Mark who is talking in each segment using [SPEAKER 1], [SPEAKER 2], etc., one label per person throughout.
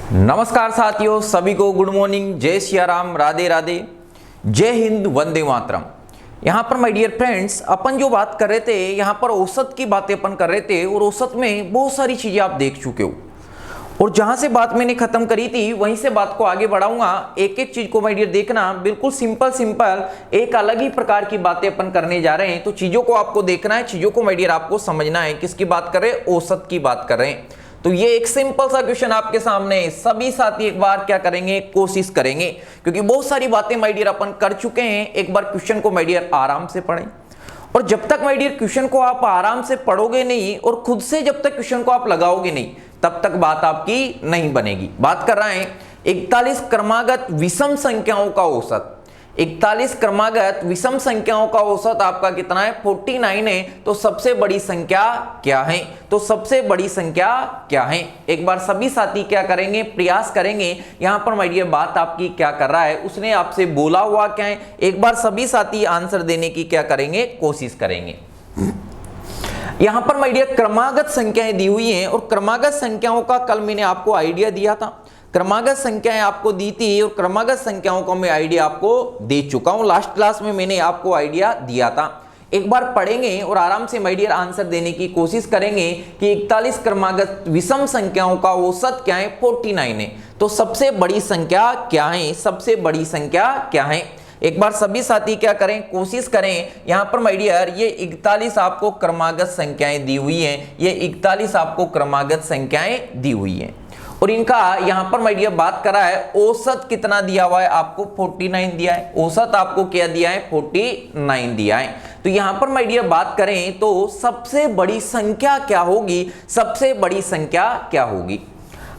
[SPEAKER 1] नमस्कार साथियों, सभी को गुड मॉर्निंग, जय सिया राम, राधे राधे, जय हिंद, वंदे मातरम। यहाँ पर माय डियर फ्रेंड्स, अपन जो बात कर रहे थे यहाँ पर औसत की बातें अपन कर रहे थे और औसत में बहुत सारी चीजें आप देख चुके हो और जहां से बात मैंने खत्म करी थी वहीं से बात को आगे बढ़ाऊंगा। एक एक चीज को माय डियर देखना, बिल्कुल सिंपल एक अलग ही प्रकार की बातें अपन करने जा रहे हैं। तो चीजों को आपको देखना है, चीजों को माय डियर आपको समझना है। किसकी बात कर रहे हैं? औसत की बात कर रहे हैं। तो ये एक सिंपल सा क्वेश्चन आपके सामने है। सभी साथी एक बार क्या करेंगे, कोशिश करेंगे, क्योंकि बहुत सारी बातें माय डियर अपन कर चुके हैं। एक बार क्वेश्चन को माय डियर आराम से पढ़ें और जब तक माय डियर क्वेश्चन को आप आराम से पढ़ोगे नहीं और खुद से जब तक क्वेश्चन को आप लगाओगे नहीं तब तक बात आपकी नहीं बनेगी। बात कर रहे हैं 41 क्रमागत विषम संख्याओं का औसत। 41 क्रमागत विषम संख्याओं का औसत आपका कितना है? 49 है। तो सबसे बड़ी संख्या क्या है? तो सबसे बड़ी संख्या क्या है? एक बार सभी साथी क्या करेंगे, प्रयास करेंगे। यहां पर माय डियर बात आपकी क्या कर रहा है, उसने आपसे बोला हुआ क्या है, एक बार सभी साथी आंसर देने की क्या करेंगे, कोशिश करेंगे। यहां पर माय डियर क्रमागत संख्याएं दी हुई हैं और क्रमागत संख्याओं का कल मैंने आपको आइडिया दिया था। क्रमागत संख्याएं आपको दी थी और क्रमागत संख्याओं का मैं आइडिया आपको दे चुका हूं। लास्ट क्लास में मैंने आपको आइडिया दिया था। एक बार पढ़ेंगे और आराम से माय डियर आंसर देने की कोशिश करेंगे कि 41 क्रमागत विषम संख्याओं का औसत क्या है? 49 है। तो सबसे बड़ी संख्या क्या है? सबसे बड़ी संख्या क्या है? एक बार सभी साथी क्या करें, कोशिश करें। यहां पर माय डियर ये 41 आपको क्रमागत संख्याएं दी हुई हैं। ये 41 आपको क्रमागत संख्याएं दी हुई हैं और इनका यहां पर माय डियर बात करा है औसत कितना दिया हुआ है आपको? 49 दिया है। औसत आपको क्या दिया है? 49 दिया है। तो यहां पर माय डियर बात करें तो सबसे बड़ी संख्या क्या होगी? सबसे बड़ी संख्या क्या होगी?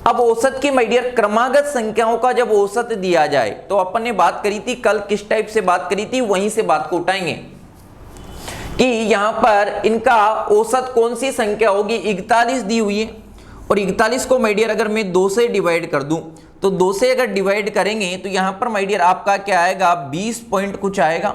[SPEAKER 1] अब औसत की माय डियर क्रमागत संख्याओं का जब औसत दिया जाए तो अपन ने बात करी थी कल, किस टाइप से बात करी थी, वहीं से बात को उठाएंगे कि यहां पर इनका औसत कौन सी संख्या होगी? 41 दी हुई है और 41 को माय डियर अगर मैं 2 से डिवाइड कर दूं तो 2 से अगर डिवाइड करेंगे तो यहां पर माय डियर आपका क्या आएगा? 20 पॉइंट कुछ आएगा।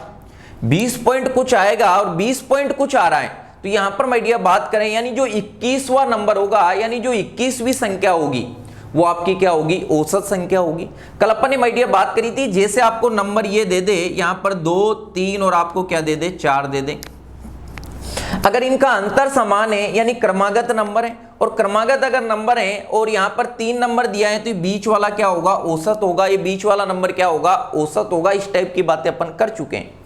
[SPEAKER 1] 20 पॉइंट कुछ आएगा और 20 पॉइंट कुछ आ रहा है। तो यहां पर माय डियर बात करें यानी जो 21वां नंबर होगा, यानी जो 21वीं संख्या होगी वो आपकी क्या होगी? औसत संख्या होगी। कल अपन ने माय डियर बात करी थी जैसे आपको नंबर ये दे दे, यहां पर 2, 3 और आपको क्या दे दे? 4 दे दे। अगर इनका अंतर समान है यानी क्रमागत नंबर है और क्रमागत अगर नंबर है और यहां पर 3 नंबर दिया है तो ये बीच वाला क्या होगा? औसत होगा। ये बीच वाला नंबर क्या होगा? औसत होगा। इस टाइप की बातें अपन कर चुके हैं।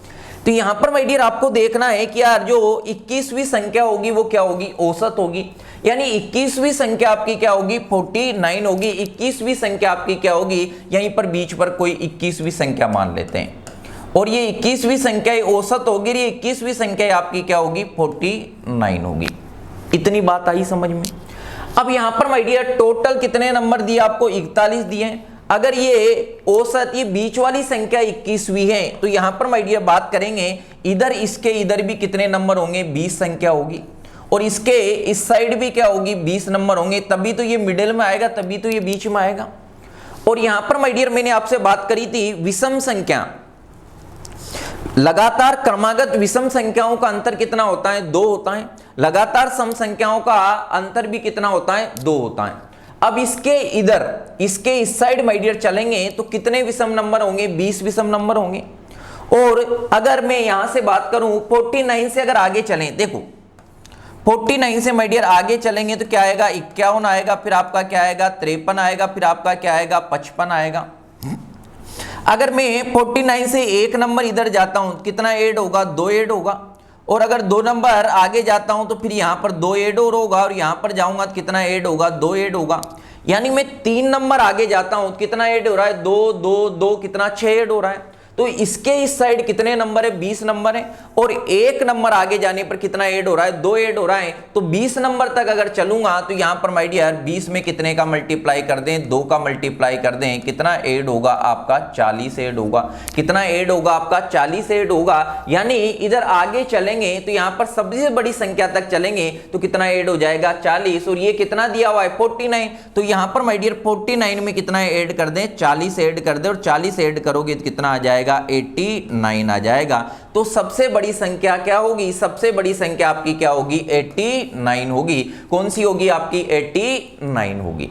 [SPEAKER 1] तो यहां पर माय डियर आपको देखना है कि यार जो 21वीं संख्या होगी वो क्या होगी? औसत होगी। यानी 21वीं संख्या आपकी क्या होगी? 49 होगी। 21वीं संख्या आपकी क्या होगी? यहीं पर बीच पर कोई 21वीं संख्या मान लेते हैं और ये 21वीं संख्या औसत होगी। ये 21वीं संख्या आपकी क्या होगी? 49 होगी। इतनी बात आई समझ में? अब यहां पर माय डियर टोटल कितने नंबर दिए आपको? 41 दिए। अगर ये औसत, ये बीच वाली संख्या 21वीं है तो यहां पर माय डियर बात करेंगे इधर इसके इधर भी कितने नंबर होंगे? 20 संख्या होगी और इसके इस साइड भी क्या होगी? 20 नंबर होंगे। तभी तो ये मिडिल में आएगा, तभी तो ये बीच में आएगा। और यहां पर माय डियर मैंने आपसे बात करी थी विषम संख्या, लगातार क्रमागत विषम संख्याओं का अंतर कितना होता है? 2 होता है। लगातार सम संख्याओं का अंतर भी कितना होता है? 2 होता है। अब इसके इधर, इसके इस साइड माय डियर चलेंगे तो कितने विषम नंबर होंगे? 20 विषम नंबर होंगे। और अगर मैं यहां से बात करूं 49 से अगर आगे चलें, देखो 49 से माय डियर आगे चलेंगे तो क्या आएगा? 51 आएगा, फिर आपका क्या आएगा? 53 आएगा, फिर आपका क्या आएगा? 55 आएगा। अगर मैं 49 से एक नंबर इधर जाता हूं कितना ऐड होगा? 2 ऐड होगा। और अगर 2 नंबर आगे जाता हूं तो फिर यहां पर 2 ऐड और होगा और यहां पर जाऊंगा तो कितना ऐड होगा? 2 ऐड होगा। यानी मैं 3 नंबर आगे जाता हूं कितना ऐड हो रहा है? 2 2 2 कितना? 6 ऐड हो रहा है। तो इसके इस साइड कितने नंबर है? 20 नंबर है। और एक नंबर आगे जाने पर कितना ऐड हो रहा है? 2 ऐड हो रहा है। तो 20 नंबर तक अगर चलूंगा तो यहां पर माय डियर 20 में कितने का मल्टीप्लाई कर दें? 2 का मल्टीप्लाई कर दें, कितना ऐड होगा आपका? 40 ऐड होगा। कितना ऐड होगा आपका? 40 ऐड होगा। यानी इधर आगे चलेंगे तो यहां पर सबसे बड़ी संख्या तक चलेंगे तो कितना ऐड हो जाएगा? 40। और ये कितना दिया हुआ है? 49। तो यहां पर माय डियर 49 में कितना ऐड कर दें? 40 ऐड कर दें और 40 ऐड करोगे तो कितना आ जाएगा? 89 आ जाएगा। तो सबसे बड़ी संख्या क्या होगी? सबसे बड़ी संख्या आपकी क्या होगी? 89 होगी। कौन सी होगी आपकी? 89 होगी।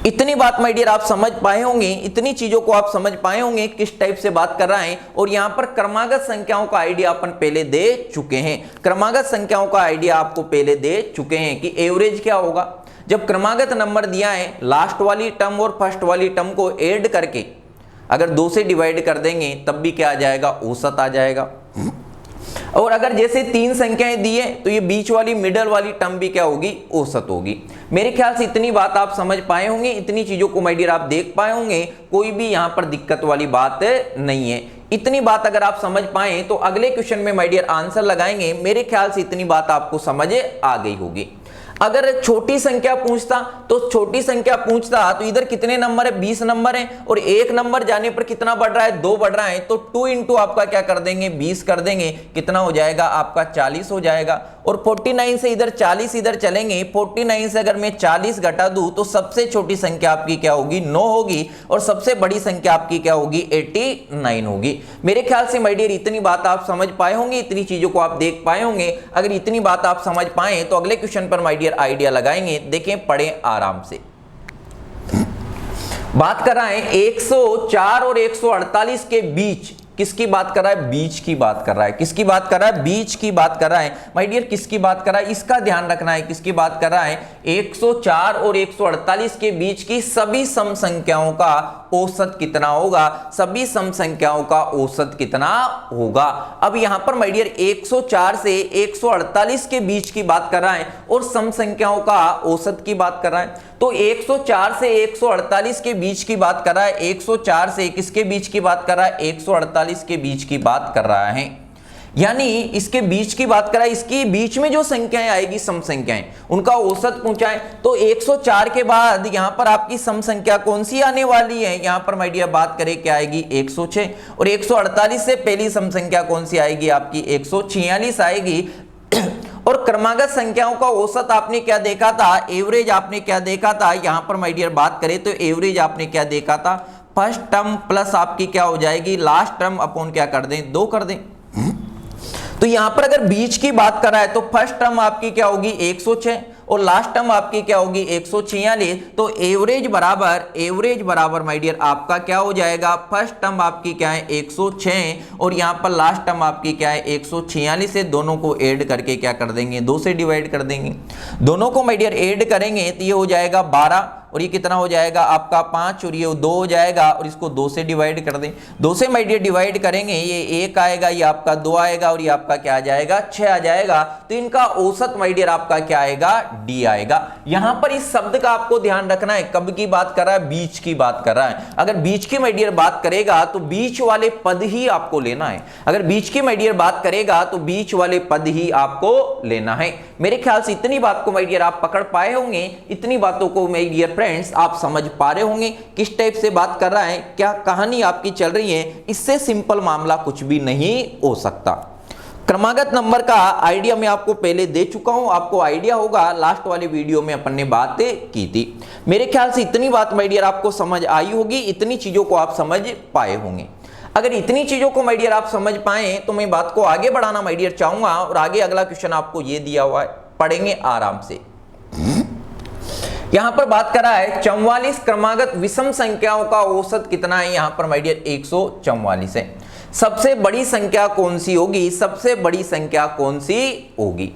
[SPEAKER 1] इतनी बात माय डियर आप समझ पाए होंगे, इतनी चीजों को आप समझ पाए होंगे किस टाइप से बात कर रहा है। और यहां पर क्रमागत संख्याओं का आइडिया अपन पहले दे चुके हैं, क्रमागत संख्याओं का आइडिया आपको पहले दे चुके हैं कि एवरेज क्या होगा। जब क्रमागत नंबर दिया है, लास्ट वाली टर्म और फर्स्ट वाली टर्म को ऐड करके अगर 2 से डिवाइड कर देंगे तब भी क्या आ जाएगा, औसत आ जाएगा। और अगर जैसे 3 संख्याएं दी है तो ये बीच वाली मिडल वाली टर्म भी क्या होगी, औसत होगी। मेरे ख्याल से इतनी बात आप समझ पाए होंगे, इतनी चीजों को माय डियर आप देख पाए होंगे, कोई भी यहां पर दिक्कत वाली बात नहीं है। इतनी बात अगर आप समझ पाए तो अगले क्वेश्चन में माय डियर आंसर लगाएंगे। मेरे ख्याल से इतनी बात आपको समझ आ गई होगी। अगर छोटी संख्या पूछता तो तो इधर कितने नंबर है, 20 नंबर है, और 1 नंबर जाने पर कितना बढ़ रहा है, 2 बढ़ रहा है, तो 2 इंटू आपका क्या कर देंगे, 20 कर देंगे, कितना हो जाएगा आपका 40 हो जाएगा। और 49 से इधर 40 इधर चलेंगे, 49 से अगर मैं 40 घटा दूं तो सबसे छोटी संख्या आपकी क्या होगी, 9 होगी, और सबसे बड़ी संख्या आपकी क्या होगी, 89 होगी। मेरे ख्याल से माय डियर इतनी बात आप समझ पाए होंगे, इतनी चीजों को आप देख पाए होंगे। अगर इतनी बात आप समझ पाए तो अगले क्वेश्चन पर माय डियर आइडिया लगाएंगे। देखें, पढ़ें आराम से। बात कर रहा है 104 और 148 के बीच, किसकी बात कर रहा है, बीच की बात कर रहा है। किसकी बात कर रहा है, बीच की बात कर रहा है। माय डियर किसकी बात कर रहा है, इसका ध्यान रखना है, किसकी बात कर रहा है, 104 और 148 के बीच की सभी सम संख्याओं का औसत कितना होगा, सभी सम संख्याओं का औसत कितना होगा। अब यहां पर माय डियर 104 से 148 के बीच की बात कर रहा है और सम संख्याओं का औसत की बात कर रहा है। तो 104 से 148 के बीच की बात कर रहा है, 104 से किसके बीच की बात कर रहा है, 148 के बीच की बात कर रहा है। यानी इसके बीच की बात कर रहा है, इसके बीच में जो संख्याएं आएगी, सम संख्याएं, उनका औसत पूछा है। तो 104 के बाद यहां पर आपकी सम संख्या कौन सी आने वाली है, यहां पर माय डियर बात करें क्या आएगी, 106। और 148 से पहली सम संख्या कौन सी आएगी आपकी, 146 आएगी। और क्रमागत संख्याओं का औसत आपने क्या देखा था, एवरेज आपने क्या देखा था, यहां पर माय डियर बात करें तो एवरेज आपने क्या देखा था, फर्स्ट टर्म प्लस आपकी क्या हो जाएगी, लास्ट टर्म अपॉन क्या कर दें, 2 कर दें। तो यहां पर अगर बीच की बात कर रहा है तो फर्स्ट टर्म आपकी क्या होगी, 106, और लास्ट टर्म आपकी क्या होगी, 146। तो एवरेज बराबर माय डियर आपका क्या हो जाएगा, फर्स्ट टर्म आपकी क्या है, 106, और यहां पर लास्ट टर्म आपकी क्या है, 146 से दोनों को ऐड करके क्या कर देंगे, 2 से डिवाइड कर देंगे। दोनों को माय डियर ऐड करेंगे तो ये हो जाएगा 12, और ये कितना हो जाएगा आपका 5, और ये 2 हो जाएगा, और इसको 2 से डिवाइड कर दें। 2 से माय डियर डिवाइड करेंगे, ये 1 आएगा, ये आपका 2 आएगा, और ये आपका क्या आ जाएगा, 6 आ जाएगा। तो इनका औसत माय डियर आपका क्या आएगा, डी आएगा। यहां पर इस शब्द का आपको ध्यान रखना है, कब की बात कर रहा है, बीच की बात कर रहा है। अगर बीच की माय डियर बात करेगा तो बीच वाले पद ही आपको लेना है। अगर बीच की माय डियर बात करेगा तो बीच वाले पद ही आपको लेना है। मेरे ख्याल से इतनी बात को माय डियर आप पकड़ पाए होंगे, इतनी बातों को माय डियर फ्रेंड्स आप समझ पा रहे होंगे किस टाइप से बात कर रहा है, क्या कहानी आपकी चल रही है। इससे सिंपल मामला कुछ भी नहीं हो सकता। क्रमागत नंबर का आइडिया मैं आपको पहले दे चुका हूं, आपको आइडिया होगा, लास्ट वाले वीडियो में अपन ने बातें की थी। मेरे ख्याल से इतनी बात माय डियर आपको समझ आई होगी, इतनी चीजों को आप समझ पाए होंगे। अगर इतनी चीजों को माय डियर आप समझ पाए तो मैं बात को आगे बढ़ाना माय डियर चाहूंगा, और आगे अगला क्वेश्चन आपको ये दिया हुआ है, पढ़ेंगे आराम से। यहां पर बात कर रहा है 44 क्रमागत विषम संख्याओं का औसत कितना है, यहां पर माय डियर 144 है। सबसे बड़ी संख्या कौन सी होगी, सबसे बड़ी संख्या कौन सी होगी।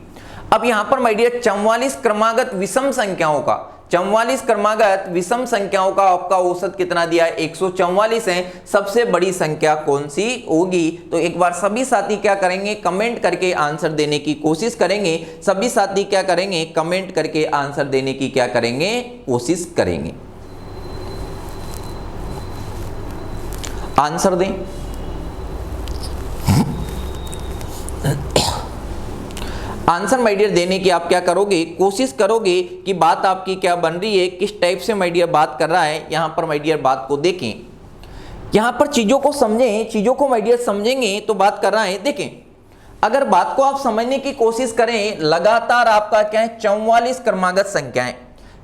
[SPEAKER 1] अब यहां पर माय डियर 44 क्रमागत विषम संख्याओं का, 44 क्रमागत विषम संख्याओं का आपका औसत कितना दिया है, 144 है। सबसे बड़ी संख्या कौन सी होगी, तो एक बार सभी साथी क्या करेंगे, कमेंट करके आंसर देने की कोशिश करेंगे। सभी साथी क्या करेंगे, कमेंट करके आंसर देने की क्या करेंगे, कोशिश करेंगे। आंसर दें। आंसर माय डियर देने की आप क्या करोगे, कोशिश करोगे कि बात आपकी क्या बन रही है, किस टाइप से माय डियर बात कर रहा है। यहां पर माय डियर बात को देखें, यहां पर चीजों को समझें, चीजों को माय डियर समझेंगे तो बात कर रहा है। देखें, अगर बात को आप समझने की कोशिश करें, लगातार आपका क्या है, 44 क्रमागत संख्याएं,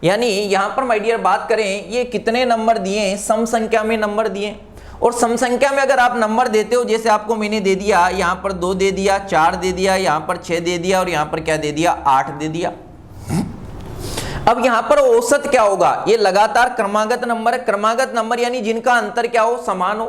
[SPEAKER 1] यानी यहां पर माय डियर बात करें, ये कितने नंबर दिए हैं, सम संख्या में नंबर दिए। और सम संख्या में अगर आप नंबर देते हो, जैसे आपको मैंने दे दिया, यहां पर 2 दे दिया, 4 दे दिया, यहां पर 6 दे दिया, और यहां पर क्या दे दिया, 8 दे दिया। अब यहां पर औसत क्या होगा, ये लगातार क्रमागत नंबर है, क्रमागत नंबर यानी जिनका अंतर क्या हो, समान हो।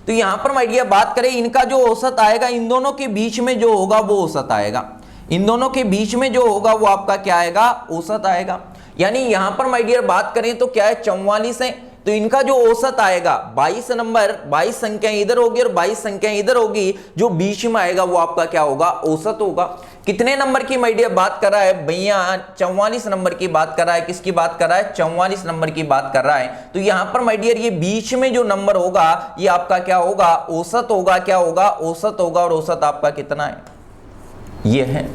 [SPEAKER 1] तो यहां पर मैं ये बात करें, इनका जो औसत आएगा, इन दोनों के बीच में जो होगा वो औसत आएगा, इन दोनों के बीच में जो होगा वो आपका क्या आएगा, औसत आएगा। यानी यहां पर माय डियर बात करें तो क्या है, 44 है, तो इनका जो औसत आएगा 22 नंबर, 22 संख्याएं इधर होगी और 22 संख्याएं इधर होगी, जो बीच में आएगा वो आपका क्या होगा, औसत होगा। कितने नंबर की माय डियर बात कर रहा है भैया, 44 नंबर की बात कर रहा है, किसकी बात कर रहा है, 44 नंबर की बात कर रहा है। तो यहां पर माय डियर ये बीच में जो नंबर होगा ये आपका क्या होगा, औसत होगा, क्या होगा, औसत होगा, और औसत आपका कितना है, ये है।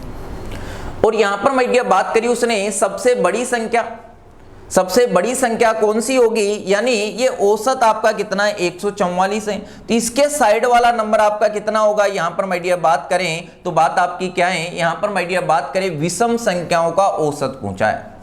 [SPEAKER 1] और यहां पर माय डियर बात करी उसने सबसे बड़ी संख्या, सबसे बड़ी संख्या कौन सी होगी, यानी ये औसत आपका कितना है, 144 है, तो इसके साइड वाला नंबर आपका कितना होगा। यहां पर माय डियर बात करें तो बात आपकी क्या है, यहां पर माय डियर बात करें विषम संख्याओं का औसत पूछा है,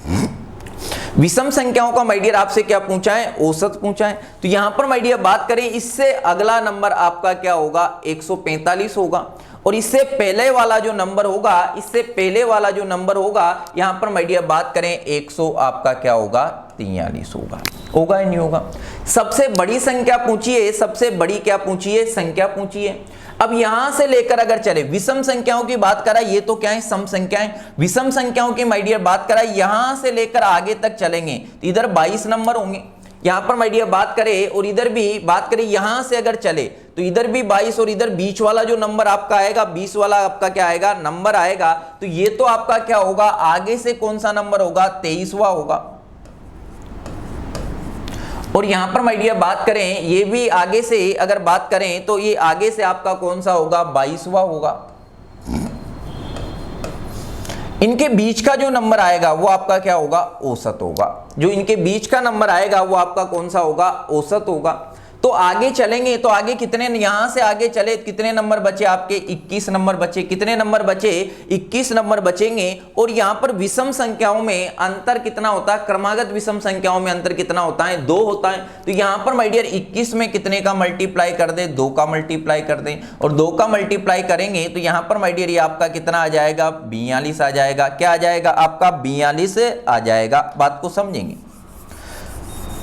[SPEAKER 1] विषम संख्याओं का माय डियर आपसे क्या पूछा है, औसत पूछा है। तो यहां पर माय डियर बात करें, इससे अगला नंबर आपका क्या होगा, 145 होगा, और इससे पहले वाला जो नंबर होगा, इससे पहले वाला जो नंबर होगा, यहां पर माय डियर बात करें 100 आपका क्या होगा, 43 होगा, होगा या नहीं होगा। सबसे बड़ी संख्या पूछिए, सबसे बड़ी क्या पूछिए, संख्या पूछिए। अब यहां से लेकर अगर चले, विषम संख्याओं की बात करा, ये तो क्या है, सम संख्याएं, विषम संख्याओं की माय डियर बात करा, यहां से लेकर आगे तक चलेंगे तो इधर 22 नंबर होंगे, यहां पर माय डियर बात करें, और इधर भी बात करें, यहां से अगर चले तो इधर भी 22, और इधर बीच वाला जो नंबर आपका आएगा, 20 वाला आपका क्या आएगा, नंबर आएगा, तो ये तो आपका क्या होगा, आगे से कौन सा नंबर होगा, 23वां होगा। और यहां पर माय डियर बात करें, ये भी आगे से अगर बात करें तो ये आगे से आपका कौन सा होगा, 22वां होगा। इनके बीच का जो नंबर आएगा वो आपका क्या होगा, औसत होगा, जो इनके बीच का नंबर आएगा वो आपका कौन सा होगा, औसत होगा। तो आगे चलेंगे तो आगे कितने, यहां से आगे चले कितने नंबर बचे आपके, 21 नंबर बचे, कितने नंबर बचे, 21 नंबर बचेंगे। और यहां पर विषम संख्याओं में अंतर कितना होता है, क्रमागत विषम संख्याओं में अंतर कितना होता है, 2 होता है। तो यहां पर माय डियर 21 में कितने का मल्टीप्लाई कर दे, 2 का मल्टीप्लाई कर दे, और 2 का मल्टीप्लाई करेंगे तो यहां पर माय डियर ये आपका कितना आ जाएगा, 42 आ जाएगा, क्या आ जाएगा आपका, 42 आ जाएगा। बात को समझेंगे।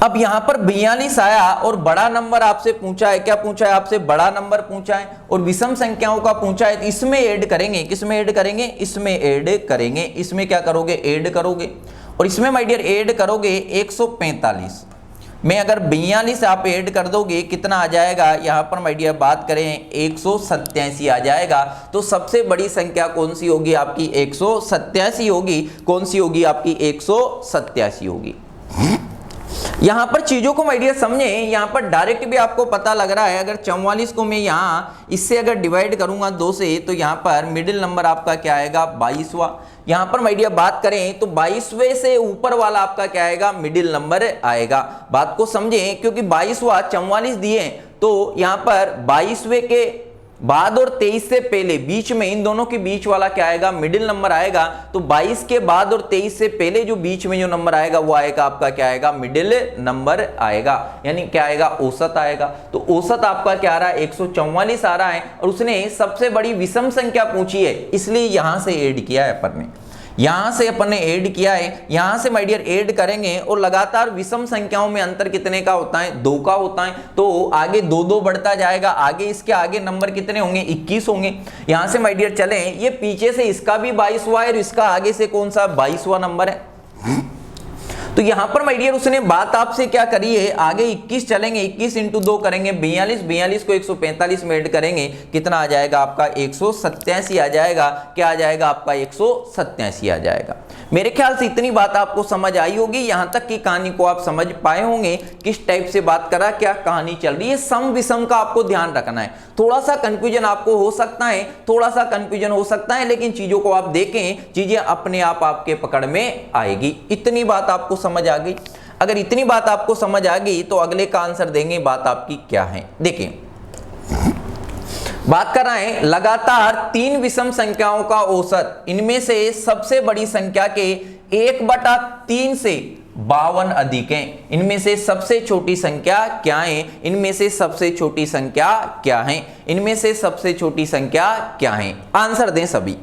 [SPEAKER 1] अब यहां पर 42 आया और बड़ा नंबर आपसे पूछा है, क्या पूछा है आपसे, बड़ा नंबर पूछा है, और विषम संख्याओं का पूछा है, तो इसमें ऐड करेंगे, किसमें ऐड करेंगे, इसमें ऐड करेंगे, इसमें क्या करोगे, ऐड करोगे, और इसमें माय डियर ऐड करोगे 145 में अगर 42 आप ऐड कर दोगे कितना आ जाएगा, यहां पर माय डियर बात करें 187 आ जाएगा। तो सबसे बड़ी संख्या कौन सी होगी आपकी, 187 होगी, कौन सी होगी आपकी, 187 होगी। यहां पर चीजों को माय डियर समझे, यहां पर डायरेक्ट भी आपको पता लग रहा है, अगर 44 को मैं यहां इससे अगर डिवाइड करूंगा 2 से, तो यहां पर मिडिल नंबर आपका क्या आएगा, 22वां। यहां पर माय डियर बात करें तो 22वें से ऊपर वाला आपका क्या आएगा, मिडिल नंबर आएगा। बात को समझें, क्योंकि 22वां 44 दिए, तो यहां पर 22वें के बाद और 23 से पहले बीच में, इन दोनों के बीच वाला क्या आएगा, मिडिल नंबर आएगा। तो 22 के बाद और 23 से पहले जो बीच में जो नंबर आएगा वो आएगा आपका क्या आएगा, मिडिल नंबर आएगा, यानी क्या आएगा, औसत आएगा। तो औसत आपका क्या आ रहा है, 144 आ रहा है, और उसने सबसे बड़ी विषम संख्या पूछी है, इसलिए यहां से ऐड किया है अपन ने, यहां से अपन ने ऐड किया है, यहां से माय डियर ऐड करेंगे, और लगातार विषम संख्याओं में अंतर कितने का होता है, 2 का होता है। तो आगे 2-2 बढ़ता जाएगा, आगे इसके आगे नंबर कितने होंगे, 21 होंगे। यहां से माय डियर चले, ये पीछे से इसका भी 22वां है, और इसका आगे से कौन सा, 22वां नंबर है। तो यहां पर माय डियर उसने बात आपसे क्या करी है, आगे 21 चलेंगे, 21 × 2 करेंगे 42, 42 को 145 में ऐड करेंगे, कितना आ जाएगा आपका, 187 आ जाएगा, क्या आ जाएगा आपका, 187 आ जाएगा। मेरे ख्याल से इतनी बात आपको समझ आई होगी, यहां तक की कहानी को आप समझ पाए होंगे, किस टाइप से बात करा, क्या कहानी चल रही है। सम विषम का आपको ध्यान रखना है, थोड़ा सा कंफ्यूजन आपको हो सकता है, थोड़ा सा कंफ्यूजन हो सकता है, लेकिन चीजों को आप देखें, चीजें अपने आप आपके पकड़ में आएगी। इतनी बात आपको समझ आ गई। अगर इतनी बात आपको समझ आ गई तो अगले का आंसर देंगे, बात आपकी क्या है। देखिए, बात कर रहे हैं लगातार 3 विषम संख्याओं का औसत, इनमें से सबसे बड़ी संख्या के 1/3 से 52 अधिक है। इनमें से सबसे छोटी संख्या क्या है, इनमें से सबसे छोटी संख्या क्या है, इनमें से सबसे छोटी संख्या क्या है। आंसर दें सभी,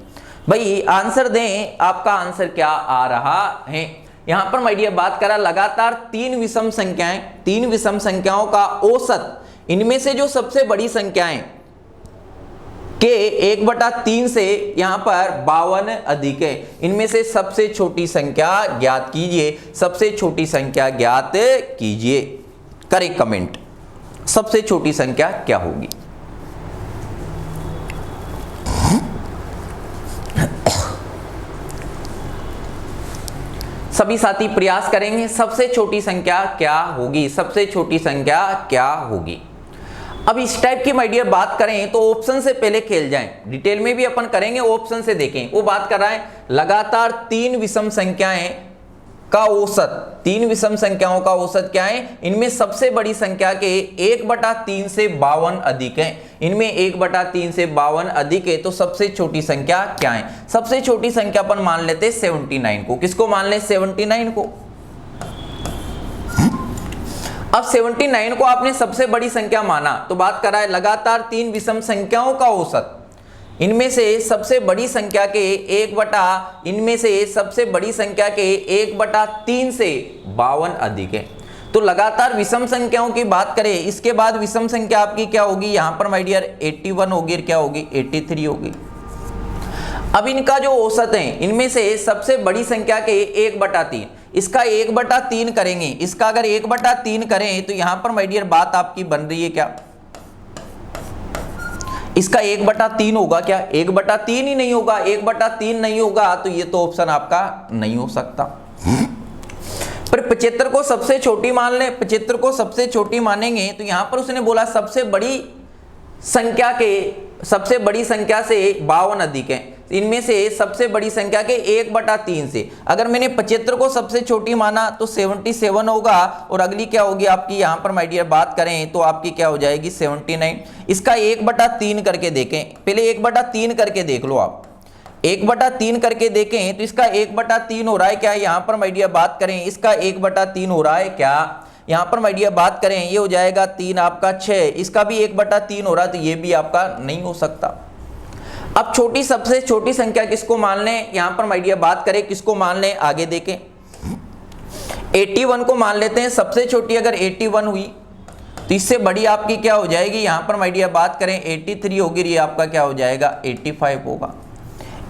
[SPEAKER 1] भाई आंसर दें, आपका आंसर क्या आ रहा है। यहां पर माय डियर बात करा लगातार तीन विषम संख्याएं, तीन विषम संख्याओं का औसत, इनमें से जो सबसे बड़ी संख्याएं के 1/3 से यहां पर 52 अधिक है, इनमें से सबसे छोटी संख्या ज्ञात कीजिए, सबसे छोटी संख्या ज्ञात कीजिए। करेक्ट कमेंट, सबसे छोटी संख्या क्या होगी? सभी साथी प्रयास करेंगे, सबसे छोटी संख्या क्या होगी, सबसे छोटी संख्या क्या होगी। अब इस टाइप की माय डियर बात करें तो ऑप्शन से पहले खेल जाएं, डिटेल में भी अपन करेंगे, ऑप्शन से देखें। वो बात कर रहा है लगातार तीन विषम संख्याएं का औसत, तीन विषम संख्याओं का औसत क्या है, इनमें सबसे बड़ी संख्या के 1/3 से 52 अधिक है, इनमें 1/3 से 52 अधिक है, तो सबसे छोटी संख्या क्या है? सबसे छोटी संख्या अपन मान लेते 79 को। किसको मान ले? 79 को। अब 79 को आपने सबसे बड़ी संख्या माना, तो बात कर रहा है लगातार तीन विषम संख्याओं का औसत, इनमें से सबसे बड़ी संख्या के इनमें से सबसे बड़ी संख्या के 1/3 से 52 अधिक है। तो लगातार विषम संख्याओं की बात करें, इसके बाद विषम संख्या आपकी क्या होगी? यहां पर माय डियर 81 होगी, क्या होगी? 83 होगी। अब इनका जो औसत है, इनमें से सबसे बड़ी संख्या के 1/3, इसका 1/3 करेंगे, इसका अगर 1/3 करें तो यहां पर माय डियर बात आपकी बन रही है क्या? इसका 1/3 होगा क्या? 1/3 ही नहीं होगा, 1/3 नहीं होगा तो ये तो ऑप्शन आपका नहीं हो सकता। पर 75 को सबसे छोटी मान ले, 75 को सबसे छोटी मानेंगे तो यहां पर उसने बोला सबसे बड़ी संख्या से 52 अधिक है, इनमें से सबसे बड़ी संख्या के 1/3 से, अगर मैंने 75 को सबसे छोटी माना तो 77 होगा, और अगली क्या होगी आपकी? यहां पर माय डियर बात करें तो आपकी क्या हो जाएगी? 79। इसका 1/3 करके देखें, पहले 1/3 करके देख लो आप, 1/3 करके देखें तो इसका 1/3 हो रहा है क्या? यहां पर माय डियर बात करें, इसका 1/3 हो रहा है क्या? यहां पर माय डियर बात करें, ये हो जाएगा 3 आपका 6, इसका भी 1/3 हो रहा है, तो ये भी आपका नहीं हो सकता। अब सबसे छोटी संख्या किसको मान लें? यहां पर माय डियर बात करें किसको मान लें, आगे देखें, 81 को मान लेते हैं। सबसे छोटी अगर 81 हुई तो इससे बड़ी आपकी क्या हो जाएगी? यहां पर माय डियर बात करें 83 होगी, ये आपका क्या हो जाएगा? 85 होगा।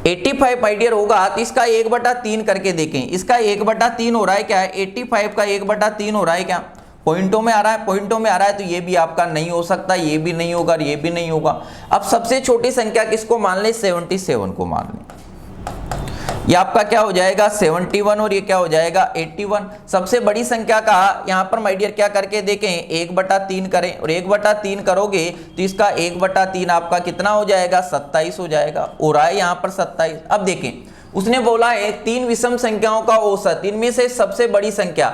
[SPEAKER 1] 85 माय डियर होगा तो इसका 1/3 करके देखें, इसका 1/3 हो रहा है क्या? 85 का 1/3 हो रहा है क्या? पॉइंटों में आ रहा है, पॉइंटों में आ रहा है, तो ये भी आपका नहीं हो सकता, ये भी नहीं होगा, ये भी नहीं होगा। अब सबसे छोटी संख्या किसको मान ले? 77 को मान ले, ये आपका क्या हो जाएगा? 71, और ये क्या हो जाएगा? 81। सबसे बड़ी संख्या का यहां पर माय डियर क्या करके देखें, 1/3 करें, और 1/3 करोगे तो इसका 1/3 आपका कितना हो जाएगा? 27 हो जाएगा, और आए यहां पर 27। अब देखें उसने बोला है तीन विषम संख्याओं का औसत, इनमें से सबसे बड़ी संख्या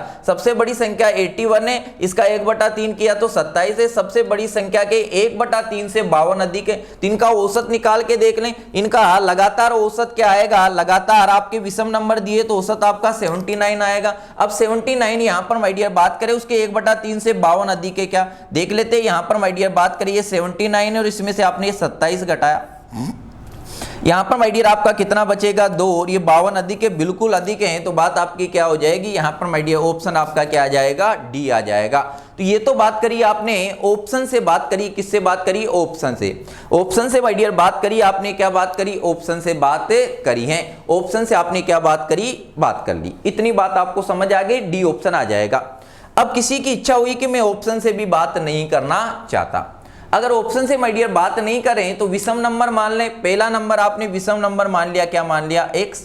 [SPEAKER 1] 81 है, इसका 1/3 किया तो 27 है, सबसे बड़ी संख्या के 1/3 से 52 अधिक है, तो इनका औसत निकाल के देख लें। इनका लगातार औसत क्या आएगा? लगातार आपके विषम नंबर दिए तो औसत आपका 79 आएगा। अब 79 यहां पर माय डियर बात करें उसके 1/3 से 52 अधिक है क्या? देख लेते हैं। यहां पर माय डियर बात करिए 79 है, और इसमें से आपने 27 घटाया, यहां पर माय डियर आपका कितना बचेगा? 2, और ये 52 अधिक है, बिल्कुल अधिक है, तो बात आपकी क्या हो जाएगी? यहां पर माय डियर ऑप्शन आपका क्या आ जाएगा? डी आ जाएगा। तो ये तो बात करी आपने ऑप्शन से, बात करी किससे? बात करी ऑप्शन से। ऑप्शन से माय डियर बात करी आपने, क्या बात करी? ऑप्शन से बात करी है, ऑप्शन से आपने क्या बात करी? बात कर ली। इतनी बात आपको समझ आ गई, डी ऑप्शन आ जाएगा। अब किसी की इच्छा हुई कि मैं ऑप्शन से भी बात नहीं करना चाहता, अगर ऑप्शन से माय डियर बात नहीं करें तो विषम नंबर मान लें। पहला नंबर आपने विषम नंबर मान लिया, क्या मान लिया? x,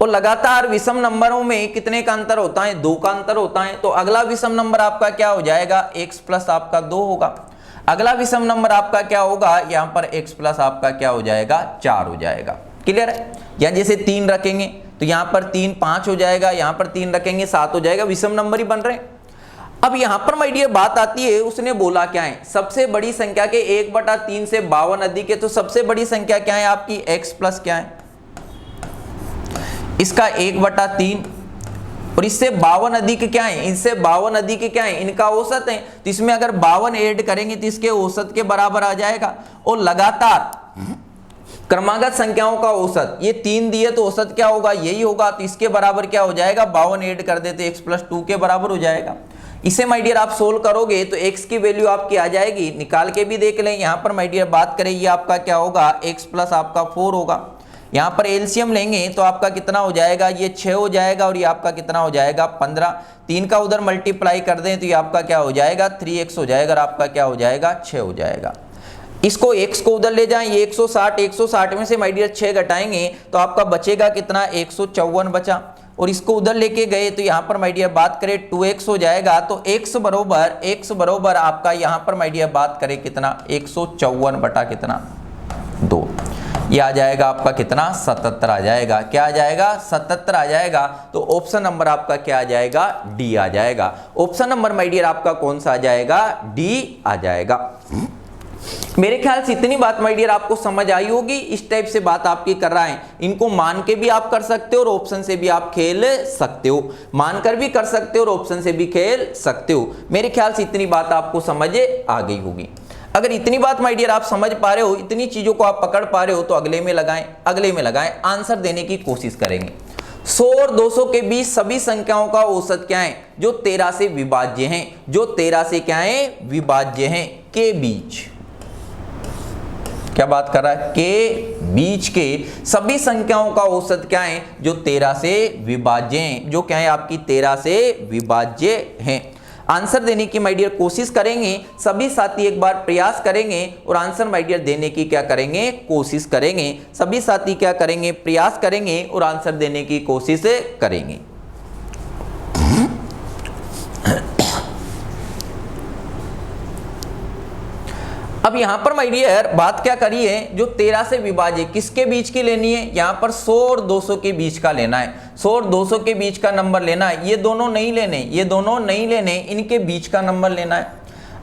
[SPEAKER 1] और लगातार विषम नंबरों में कितने का अंतर होता है? 2 का अंतर होता है, तो अगला विषम नंबर आपका क्या हो जाएगा? x प्लस आपका 2 होगा। अगला विषम नंबर आपका क्या होगा? यहां पर x प्लस आपका क्या हो जाएगा? 4 हो जाएगा। क्लियर है? या जैसे 3 रखेंगे तो यहां पर 3 5 हो जाएगा, यहां पर 3 रखेंगे 7 हो जाएगा, विषम नंबर ही बन रहे हैं। अब यहां पर माय डियर बात आती है, उसने बोला क्या है? सबसे बड़ी संख्या के 1/3 से 52 अधिक है, तो सबसे बड़ी संख्या क्या है आपकी? x प्लस क्या है? इसका 1/3, और इससे 52 अधिक क्या है? इससे 52 अधिक क्या है? इनका औसत है, तो इसमें अगर 52 ऐड करेंगे तो इसके औसत के बराबर आ जाएगा। और लगातार क्रमागत संख्याओं का औसत, ये 3 दिए तो औसत क्या होगा, यही होगा। तो इसके बराबर क्या हो जाएगा, 52 ऐड कर देते, x + 2 के बराबर हो जाएगा। इसे माय डियर आप सोल्व करोगे तो x की वैल्यू आपकी आ जाएगी, निकाल के भी देख लें। यहाँ पर माय डियर बात करें, ये आपका क्या होगा, x + आपका 4 होगा। यहाँ पर एलसीएम लेंगे तो आपका कितना हो जाएगा, ये 6 हो जाएगा और ये आपका कितना हो जाएगा 15। 3 का उधर मल्टीप्लाई कर दें तो ये आपका क्या हो जाएगा 3x हो जाएगा और आपका क्या हो जाएगा 6 हो जाएगा। इसको x को उधर ले जाएं, ये 160 में से माय डियर 6 घटाएंगे तो आपका बचेगा कितना, 154 बचा। और इसको उधर लेके गए तो यहाँ पर माय डियर बात करें 2x हो जाएगा। तो x बरोबर आपका यहाँ पर माय डियर बात करें कितना, 154 बटा कितना 2, ये आ जाएगा आपका कितना 77 आ जाएगा। क्या आ जाएगा 77 आ जाएगा। तो ऑप्शन नंबर आपका क्या आ जाएगा, डी आ जाएगा। ऑप्शन नंबर माय डियर आपका कौन सा आ जाएगा, डी आ जाएगा। मेरे ख्याल से इतनी बात माय डियर आपको समझ आई होगी। इस टाइप से बात आपकी कर रहा है, इनको मान के भी आप कर सकते हो और ऑप्शन से भी आप खेल सकते हो, मानकर भी कर सकते हो और ऑप्शन से भी खेल सकते हो। मेरे ख्याल से इतनी बात आपको समझ आ गई होगी। अगर इतनी बात माय डियर आप समझ पा रहे हो, इतनी चीजों को आप पकड़ पा रहे हो तो अगले में लगाएं, आंसर देने की कोशिश करेंगे। 100 और 200 के बीच सभी संख्याओं का औसत क्या है, जो 13 से विभाज्य हैं, जो 13 से क्या है विभाज्य हैं, के बीच। क्या बात कर रहा है, के बीच के सभी संख्याओं का औसत क्या है, जो 13 से विभाज्य हैं, जो क्या है आपकी 13 से विभाज्य हैं। आंसर देने की माय डियर कोशिश करेंगे, सभी साथी एक बार प्रयास करेंगे और आंसर माय डियर देने की क्या करेंगे, कोशिश करेंगे। सभी साथी क्या करेंगे, प्रयास करेंगे और आंसर देने की कोशिश करेंगे। अब यहां पर माय डियर बात क्या करी है, जो 13 से विभाज्य किसके बीच की लेनी है, यहां पर 100 और 200 के बीच का लेना है। 100 और 200 के बीच का नंबर लेना है, ये दोनों नहीं लेने, इनके बीच का नंबर लेना है।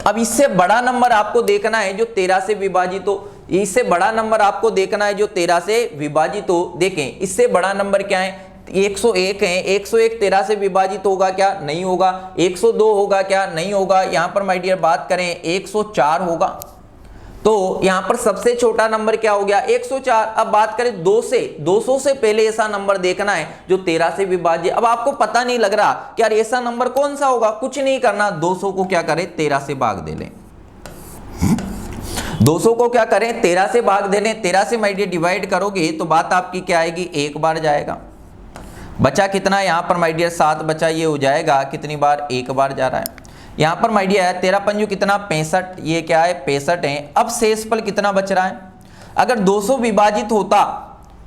[SPEAKER 1] अब इससे बड़ा नंबर आपको देखना है जो 13 से विभाजित हो, इससे बड़ा नंबर आपको देखना है जो 13 से विभाजित हो। देखें इससे बड़ा नंबर क्या है, 101 है। 101 13 से विभाजित होगा क्या, नहीं होगा। 102 होगा क्या, नहीं होगा। यहां पर माय डियर बात करें 104 होगा। तो यहां पर सबसे छोटा नंबर क्या हो गया, 104। अब बात करें 200 से पहले ऐसा नंबर देखना है जो 13 से विभाज्य। अब आपको पता नहीं लग रहा कि यार ऐसा नंबर कौन सा होगा, कुछ नहीं करना, 200 को क्या करें 13 से भाग दे लें। 200 को क्या करें 13 से भाग दे लें। 13 से माय डियर डिवाइड करोगे तो बात आपकी क्या आएगी, एक बार जाएगा। बचा कितना, यहां पर माय डियर 7 बचा, ये हो जाएगा कितनी बार, एक बार जा रहा है। यहां पर माय डियर 13 पंजू कितना 65, ये क्या है 65 है। अब शेषफल कितना बच रहा है, अगर 200 विभाजित होता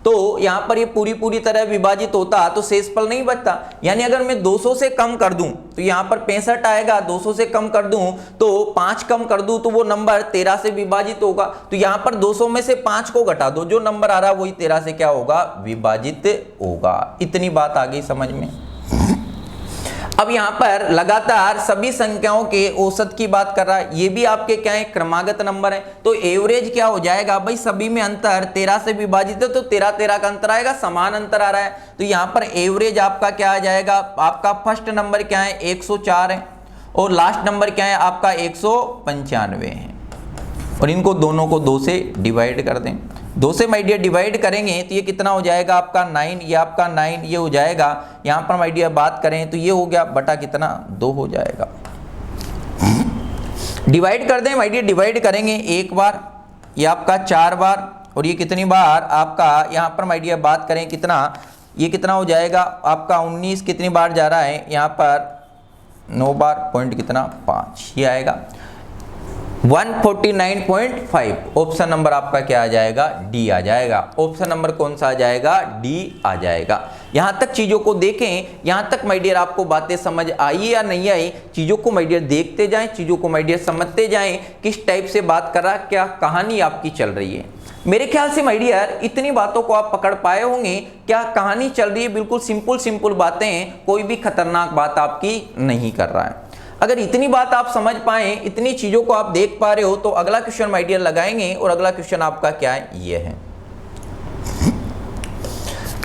[SPEAKER 1] तो यहां पर ये पूरी तरह विभाजित होता तो शेषफल नहीं बचता। यानी अगर मैं 200 से कम कर दूं तो यहां पर 65 आएगा, 200 से कम कर दूं तो 5 कम कर दूं तो वो नंबर 13 से विभाजित होगा। तो यहां पर 200 में से 5 को घटा दो, जो नंबर आ रहा है वही 13 से क्या होगा, विभाजित होगा। इतनी बात आ गई समझ में। अब यहां पर लगातार सभी संख्याओं के औसत की बात कर रहा है, ये भी आपके क्या है क्रमागत नंबर है। तो एवरेज क्या हो जाएगा भाई, सभी में अंतर 13 से विभाजित है तो 13 का अंतर आएगा, समान अंतर आ रहा है। तो यहां पर एवरेज आपका क्या आ जाएगा, आपका फर्स्ट नंबर क्या है 104 है और लास्ट नंबर क्या है आपका 195 है। और इनको दोनों को 2 से डिवाइड कर दें। 2 से माय डियर डिवाइड करेंगे तो ये कितना हो जाएगा आपका 9, ये आपका 9 ये हो जाएगा। यहां पर माय डियर बात करें तो ये हो गया बटा कितना 2 हो जाएगा। डिवाइड कर दें माय डियर, डिवाइड करेंगे एक बार, ये आपका 4 बार और ये कितनी बार आपका, यहां पर माय डियर बात करें कितना, ये कितना हो जाएगा आपका 19 कितनी बार जा रहा है, यहां पर 9 बार, पॉइंट कितना 5, ये आएगा 149.5। ऑप्शन नंबर आपका क्या आ जाएगा, डी आ जाएगा। ऑप्शन नंबर कौन सा आ जाएगा, डी आ जाएगा। यहां तक चीजों को देखें, यहां तक माय डियर आपको बातें समझ आई या नहीं आई, चीजों को माय डियर देखते जाएं, चीजों को माय डियर समझते जाएं, किस टाइप से बात कर रहा, क्या कहानी आपकी चल रही है। मेरे ख्याल से माय डियर इतनी बातों को आप पकड़ पाए होंगे, क्या कहानी चल रही है, बिल्कुल सिंपल बातें हैं, कोई भी खतरनाक बात आपकी नहीं कर रहा है। अगर इतनी बात आप समझ पाए, इतनी चीजों को आप देख पा रहे हो तो अगला क्वेश्चन माय डियर लगाएंगे और अगला क्वेश्चन आपका क्या है, ये है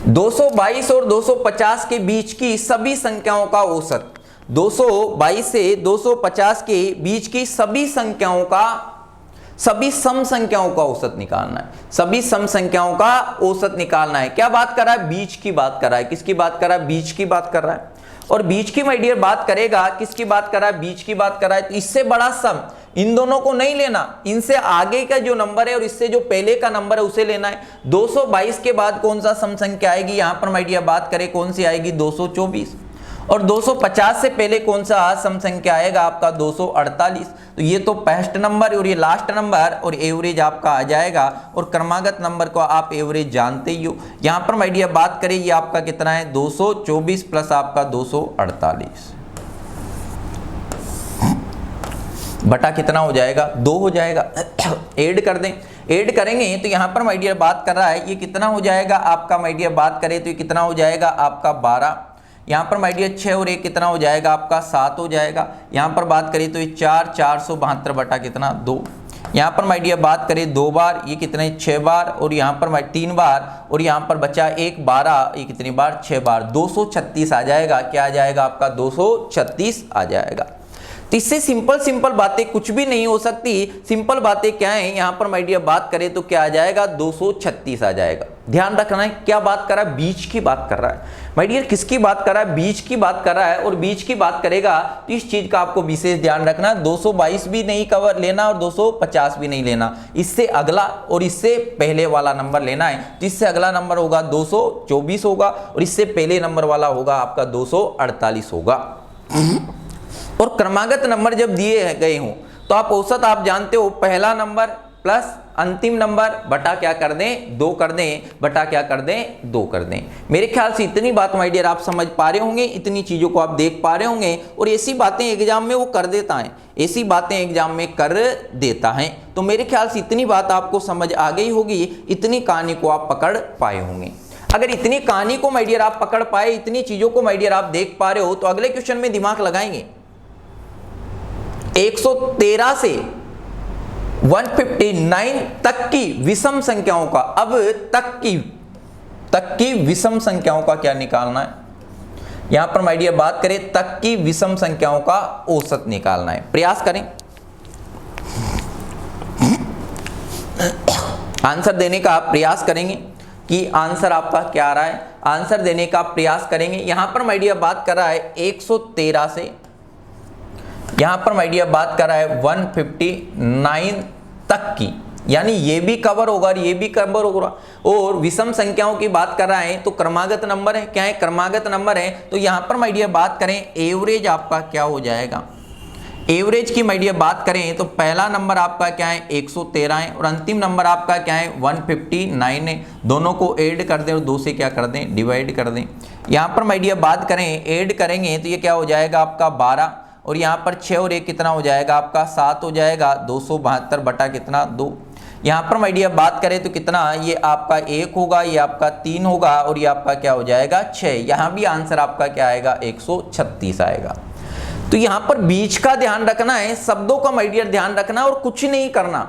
[SPEAKER 1] 222 और 250 के बीच की सभी संख्याओं का औसत। 222 से 250 के बीच की सभी संख्याओं का सभी सम संख्याओं का औसत निकालना है, सभी सम संख्याओं का औसत निकालना है। क्या बात कर रहा है? बीच की बात कर रहा है। किसकी बात कर रहा है? बीच की बात कर रहा है। और बीच की माय डियर बात करेगा, किसकी बात कर रहा है? बीच की बात कर रहा है। तो इससे बड़ा सम इन दोनों को नहीं लेना, इनसे आगे का जो नंबर है और इससे जो पहले का नंबर है उसे लेना है। 222 के बाद कौन सा सम संख्या आएगी? यहां पर माय डियर बात करें कौन सी आएगी? 224। और 250 से पहले कौन सा सम संख्या आएगा? आपका 248। तो ये तो फर्स्ट नंबर और ये लास्ट नंबर और एवरेज आपका आ जाएगा। और क्रमागत नंबर को आप एवरेज जानते ही हो। यहां पर माय डियर बात करें ये आपका कितना है? 224 प्लस आपका 248 बटा कितना हो जाएगा? 2 हो जाएगा। ऐड कर दें, ऐड करेंगे तो यहां पर माय डियर बात कर रहा है ये कितना हो जाएगा आपका? माय डियर बात करें तो ये कितना हो जाएगा आपका? 12। यहाँ पर माय डियर 6 और 1 कितना हो जाएगा आपका? 7 हो जाएगा। यहाँ पर बात करें तो ये 472 बटा कितना? 2। यहाँ पर माय डियर बात करें 2 बार, ये कितने? 6 बार। और यहाँ पर 3 बार और यहाँ पर बचा 1 12, ये कितनी बार? 6 बार। 236 आ जाएगा। क्या आ जाएगा आपका? 236 आ जाएगा। तो इससे सिंपल बातें कुछ भी नहीं हो सकती। सिंपल बातें क्या है? यहाँ पर माय डियर बात करें तो क्या आ जाएगा? 236 आ जाएगा। ध्यान रखना है क्या बात कर रहा है? बीच की बात कर रहा है माय डियर। किसकी बात कर रहा है? बीच की बात कर रहा है। और बीच की बात करेगा तो इस चीज का आपको विशेष ध्यान रखना, 222 भी नहीं कवर लेना और 250 भी नहीं लेना। इससे अगला और इससे पहले वाला नंबर लेना है। तो इससे अगला नंबर होगा 224 होगा और इससे पहले नंबर वाला होगा आपका 248 होगा। और क्रमागत नंबर जब दिए गए हों तो आप औसत आप जानते हो, पहला नंबर प्लस अंतिम नंबर बटा क्या कर दें? 2 कर दें, बटा क्या कर दें? 2 कर दें। मेरे ख्याल से इतनी बात माय डियर आप समझ पा रहे होंगे, इतनी चीजों को आप देख पा रहे होंगे। और ऐसी बातें एग्जाम में वो कर देता है, ऐसी बातें एग्जाम में कर देता है। तो मेरे ख्याल से इतनी बात आपको समझ आ गई होगी, इतनी कहानी को आप पकड़ पाए होंगे। अगर इतनी कहानी को माय डियर आप पकड़ पाए, इतनी चीजों को माय डियर आप देख पा रहे हो, तो अगले क्वेश्चन में दिमाग लगाएंगे। 113 से 159 तक की विषम संख्याओं का, अब तक की विषम संख्याओं का क्या निकालना है? यहां पर माय डियर बात करें तक की विषम संख्याओं का औसत निकालना है। प्रयास करें, आंसर देने का प्रयास करेंगे कि आंसर आपका क्या आ रहा है। आंसर देने का प्रयास करेंगे। यहां पर माय डियर बात कर रहा है 113 से, यहां पर माय डियर बात कर रहा है 159 तक की, यानी ये भी कवर होगा और ये भी कवर होगा। और विषम संख्याओं की बात कर रहा है तो क्रमागत नंबर है। क्या है? क्रमागत नंबर है। तो यहां पर माय डियर बात करें एवरेज आपका क्या हो जाएगा? एवरेज की माय डियर बात करें तो पहला नंबर आपका क्या है? 113 है और अंतिम नंबर आपका क्या है? 159 है। दोनों को ऐड कर दें और 2 से क्या कर दें? डिवाइड कर दें। यहां पर माय डियर बात करें ऐड करेंगे तो ये क्या हो जाएगा आपका? 12। और यहाँ पर 6 और 1 कितना हो जाएगा आपका? 7 हो जाएगा। 272 बटा कितना? 2। यहाँ पर माय डियर बात करें तो कितना? ये आपका 1 होगा, ये आपका 3 होगा और ये आपका क्या हो जाएगा? 6। यहाँ भी आंसर आपका क्या आएगा? 136 आएगा। तो यहाँ पर बीच का ध्यान रखना है, शब्दों का माय डियर ध्यान रखना और कुछ नहीं करना।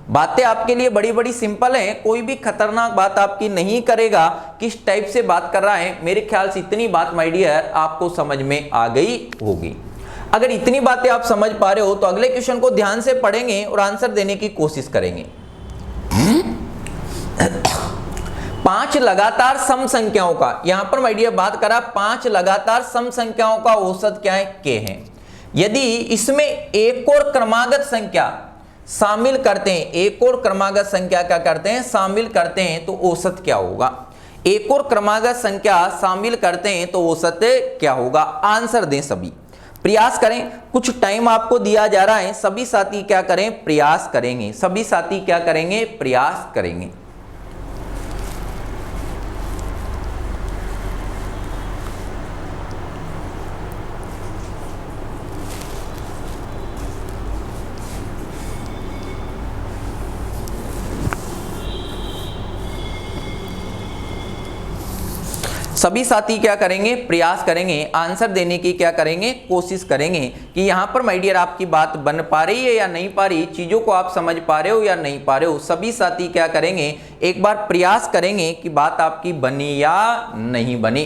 [SPEAKER 1] बातें आपके लिए बड़ी बड़ी सिंपल है, कोई भी खतरनाक बात आपकी नहीं करेगा। किस टाइप से बात कर रहा है, मेरे ख्याल से इतनी बात माय डियर आपको समझ में आ गई होगी। अगर इतनी बातें आप समझ पा रहे हो तो अगले क्वेश्चन को ध्यान से पढ़ेंगे और आंसर देने की कोशिश करेंगे। 5 लगातार सम संख्याओं का, यहां पर माय डियर बात करा 5 लगातार सम संख्याओं का औसत क्या है? के है। यदि इसमें एक और क्रमागत संख्या शामिल करते हैं, एक और क्रमागत संख्या क्या करते हैं? शामिल करते हैं, तो औसत क्या होगा? एक और क्रमागत संख्या शामिल करते हैं तो औसत क्या होगा? आंसर दें सभी, प्रयास करें। कुछ टाइम आपको दिया जा रहा है, सभी साथी क्या करें? प्रयास करेंगे। सभी साथी क्या करेंगे? प्रयास करेंगे। सभी साथी क्या करेंगे? प्रयास करेंगे। आंसर देने की क्या करेंगे? कोशिश करेंगे कि यहां पर माय डियर आपकी बात बन पा रही है या नहीं पा रही, चीजों को आप समझ पा रहे हो या नहीं पा रहे हो। सभी साथी क्या करेंगे? एक बार प्रयास करेंगे कि बात आपकी बनी या नहीं बनी।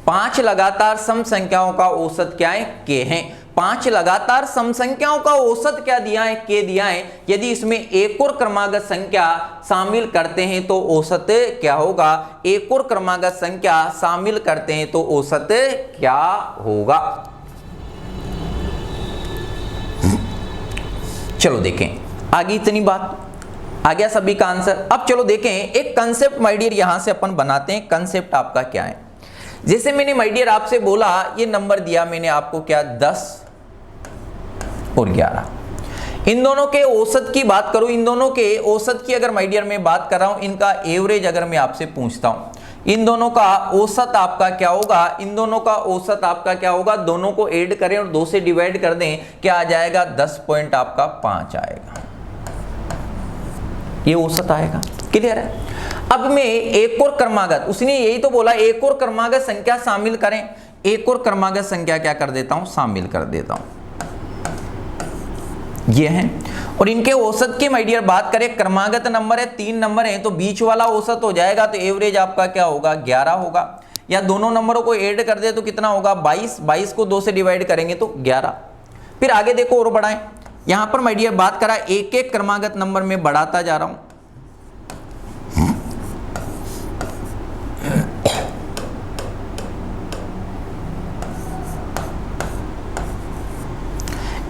[SPEAKER 1] 5 लगातार सम संख्याओं का औसत क्या है, के हैं। 5 लगातार सम संख्याओं का औसत क्या दिया है, के दिया है। यदि इसमें एक और क्रमागत संख्या शामिल करते हैं तो औसत क्या होगा, एक और क्रमागत संख्या शामिल करते हैं तो औसत क्या होगा। चलो देखें आगे, इतनी बात आ गया सभी का आंसर। अब चलो देखें एक कंसेप्ट माय डियर यहां से अपन बनाते हैं। कंसेप्ट आपका क्या है, जैसे मैंने माय डियर आपसे बोला ये नंबर दिया मैंने आपको क्या 10 और 11, इन दोनों के औसत की बात करूं, इन दोनों के औसत की अगर माय डियर मैं बात कर रहा हूं, इनका एवरेज अगर मैं आपसे पूछता हूं, इन दोनों का औसत आपका क्या होगा, इन दोनों का औसत आपका क्या होगा, दोनों को ऐड करें और 2 से डिवाइड कर दें, क्या आ जाएगा 10 पॉइंट आपका 5 आएगा, ये औसत आएगा। क्लियर है। अब मैं एक और क्रमागत, उसने यही तो बोला एक और क्रमागत संख्या शामिल करें, एक और क्रमागत संख्या क्या कर देता हूं, शामिल कर देता हूं, ये है। और इनके औसत की माय डियर बात करें, क्रमागत नंबर है 3 नंबर है तो बीच वाला औसत हो जाएगा, तो एवरेज आपका क्या होगा 11 होगा। या दोनों नंबरों को ऐड कर दे तो कितना होगा 22, 22 को 2 से डिवाइड करेंगे तो 11। फिर आगे देखो और बढ़ाएं, यहां पर माय डियर बात करा एक एक क्रमागत नंबर में बढ़ाता जा रहा हूं,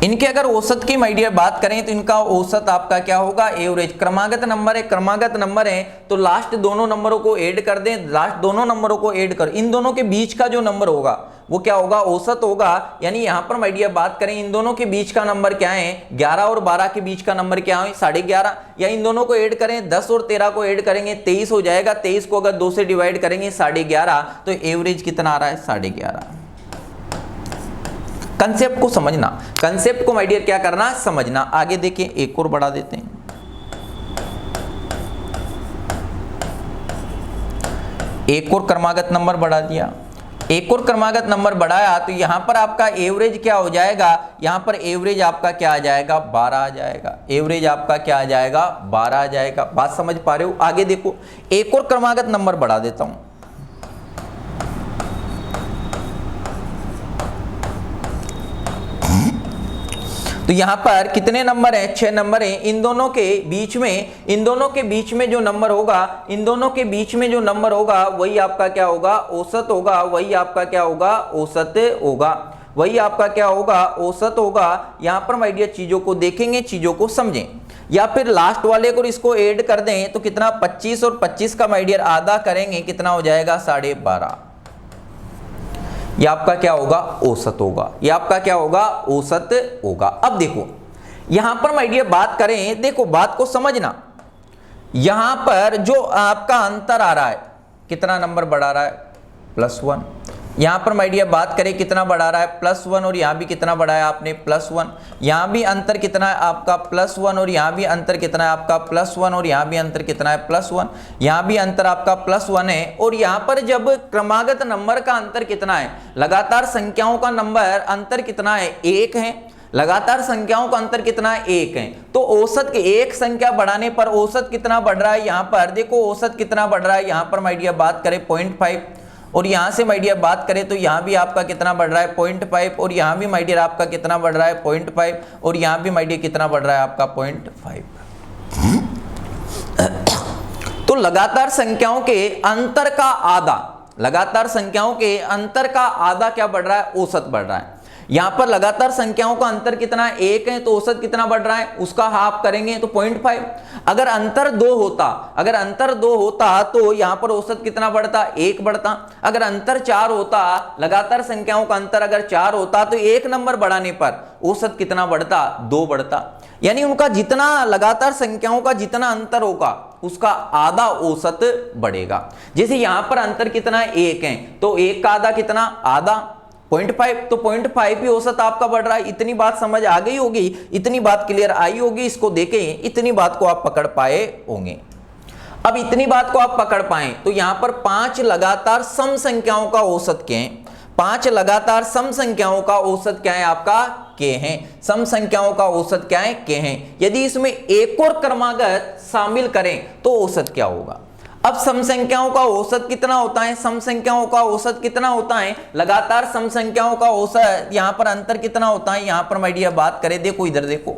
[SPEAKER 1] इनके अगर औसत की माय डियर बात करें तो इनका औसत आपका क्या होगा, एवरेज। क्रमागत नंबर है, क्रमागत नंबर है तो लास्ट दोनों नंबरों को ऐड कर दें, लास्ट दोनों नंबरों को ऐड कर, इन दोनों के बीच का जो नंबर होगा वो क्या होगा, औसत होगा। यानी यहां पर माय डियर बात करें इन दोनों के बीच का नंबर क्या है, 11 और 12 के बीच का नंबर क्या है 11.5। या इन दोनों को ऐड करें, 10 और 13 को ऐड करेंगे 23 हो जाएगा, 23 को अगर 2 से डिवाइड करेंगे 11.5, तो एवरेज कितना आ रहा है 11.5। कंसेप्ट को समझना, कंसेप्ट को माय डियर क्या करना, समझना। आगे देखिए एक और बढ़ा देते हैं, एक और क्रमागत नंबर बढ़ा दिया, एक और क्रमागत नंबर बढ़ाया तो यहां पर आपका एवरेज क्या हो जाएगा, यहां पर एवरेज आपका क्या आ जाएगा 12 आ जाएगा, एवरेज आपका क्या आ जाएगा 12 आ जाएगा। बात समझ पा रहे हो। आगे देखो एक और क्रमागत नंबर बढ़ा देता हूं, तो यहां पर कितने नंबर हैं, 6 नंबर हैं। इन दोनों के बीच में, इन दोनों के बीच में जो नंबर होगा, इन दोनों के बीच में जो नंबर होगा वही आपका क्या होगा, औसत होगा, वही आपका क्या होगा, औसत होगा, वही आपका क्या होगा, औसत होगा। यहां पर माय डियर चीजों को देखेंगे, चीजों को समझें, या फिर लास्ट वाले को इसको ऐड कर दें तो कितना 25 और 25 का माय डियर आधा करेंगे कितना हो जाएगा 12.5। ये आपका क्या होगा, औसत होगा, ये आपका क्या होगा, औसत होगा। अब देखो यहां पर माय डियर बात करें, देखो बात को समझना, यहां पर जो आपका अंतर आ रहा है कितना नंबर बढ़ा रहा है +1, यहां पर माय डियर बात करें कितना बढ़ा रहा है +1, और यहां भी कितना बढ़ाया आपने +1, यहां भी अंतर कितना है आपका +1, और यहां भी अंतर कितना है आपका +1, और यहां भी अंतर कितना है +1, यहां भी अंतर आपका +1 है। और यहां पर जब क्रमागत नंबर का अंतर कितना है, लगातार संख्याओं का नंबर अंतर कितना है 1 है, लगातार संख्याओं का अंतर कितना है 1 है, तो औसत के एक संख्या बढ़ाने पर औसत कितना बढ़ रहा है, यहां पर देखो औसत कितना बढ़ रहा है, यहां पर माय डियर बात करें 0.5, और यहां से माय डियर बात करें तो यहां भी आपका कितना बढ़ रहा है 0.5, और यहां भी माय डियर आपका कितना बढ़ रहा है 0.5, और यहां भी माय डियर कितना बढ़ रहा है आपका 0.5। तो लगातार संख्याओं के अंतर का आधा, लगातार संख्याओं के अंतर का आधा क्या बढ़ रहा है, औसत बढ़ रहा है। यहां पर लगातार संख्याओं का अंतर कितना है 1 है, तो औसत कितना बढ़ रहा है, उसका हाफ करेंगे तो 0.5। अगर अंतर 2 होता, अगर अंतर 2 होता तो यहां पर औसत कितना बढ़ता, 1 बढ़ता। अगर अंतर 4 होता, लगातार संख्याओं का अंतर अगर 4 होता तो 1 नंबर बढ़ाने पर औसत कितना बढ़ता, 2 बढ़ता। यानी उनका जितना लगातार संख्याओं का जितना अंतर होगा उसका आधा औसत बढ़ेगा। जैसे यहां पर अंतर कितना है 1 है, तो 1 का आधा कितना, आधा 0.5, तो 0.5 ही औसत आपका बढ़ रहा है। इतनी बात समझ आ गई होगी, इतनी बात क्लियर आई होगी, इसको देखें, इतनी बात को आप पकड़ पाए होंगे। अब इतनी बात को आप पकड़ पाए तो यहां पर 5 लगातार सम संख्याओं का औसत क्या है, 5 लगातार सम संख्याओं का औसत क्या है आपका, के हैं। सम संख्याओं का औसत क्या है, के हैं। यदि इसमें एक और क्रमागत शामिल करें तो औसत क्या होगा। अब सम संख्याओं का औसत कितना होता है, सम संख्याओं का औसत कितना होता है, लगातार सम संख्याओं का औसत, यहां पर अंतर कितना होता है। यहां पर माय डियर बात करें, देखो इधर देखो,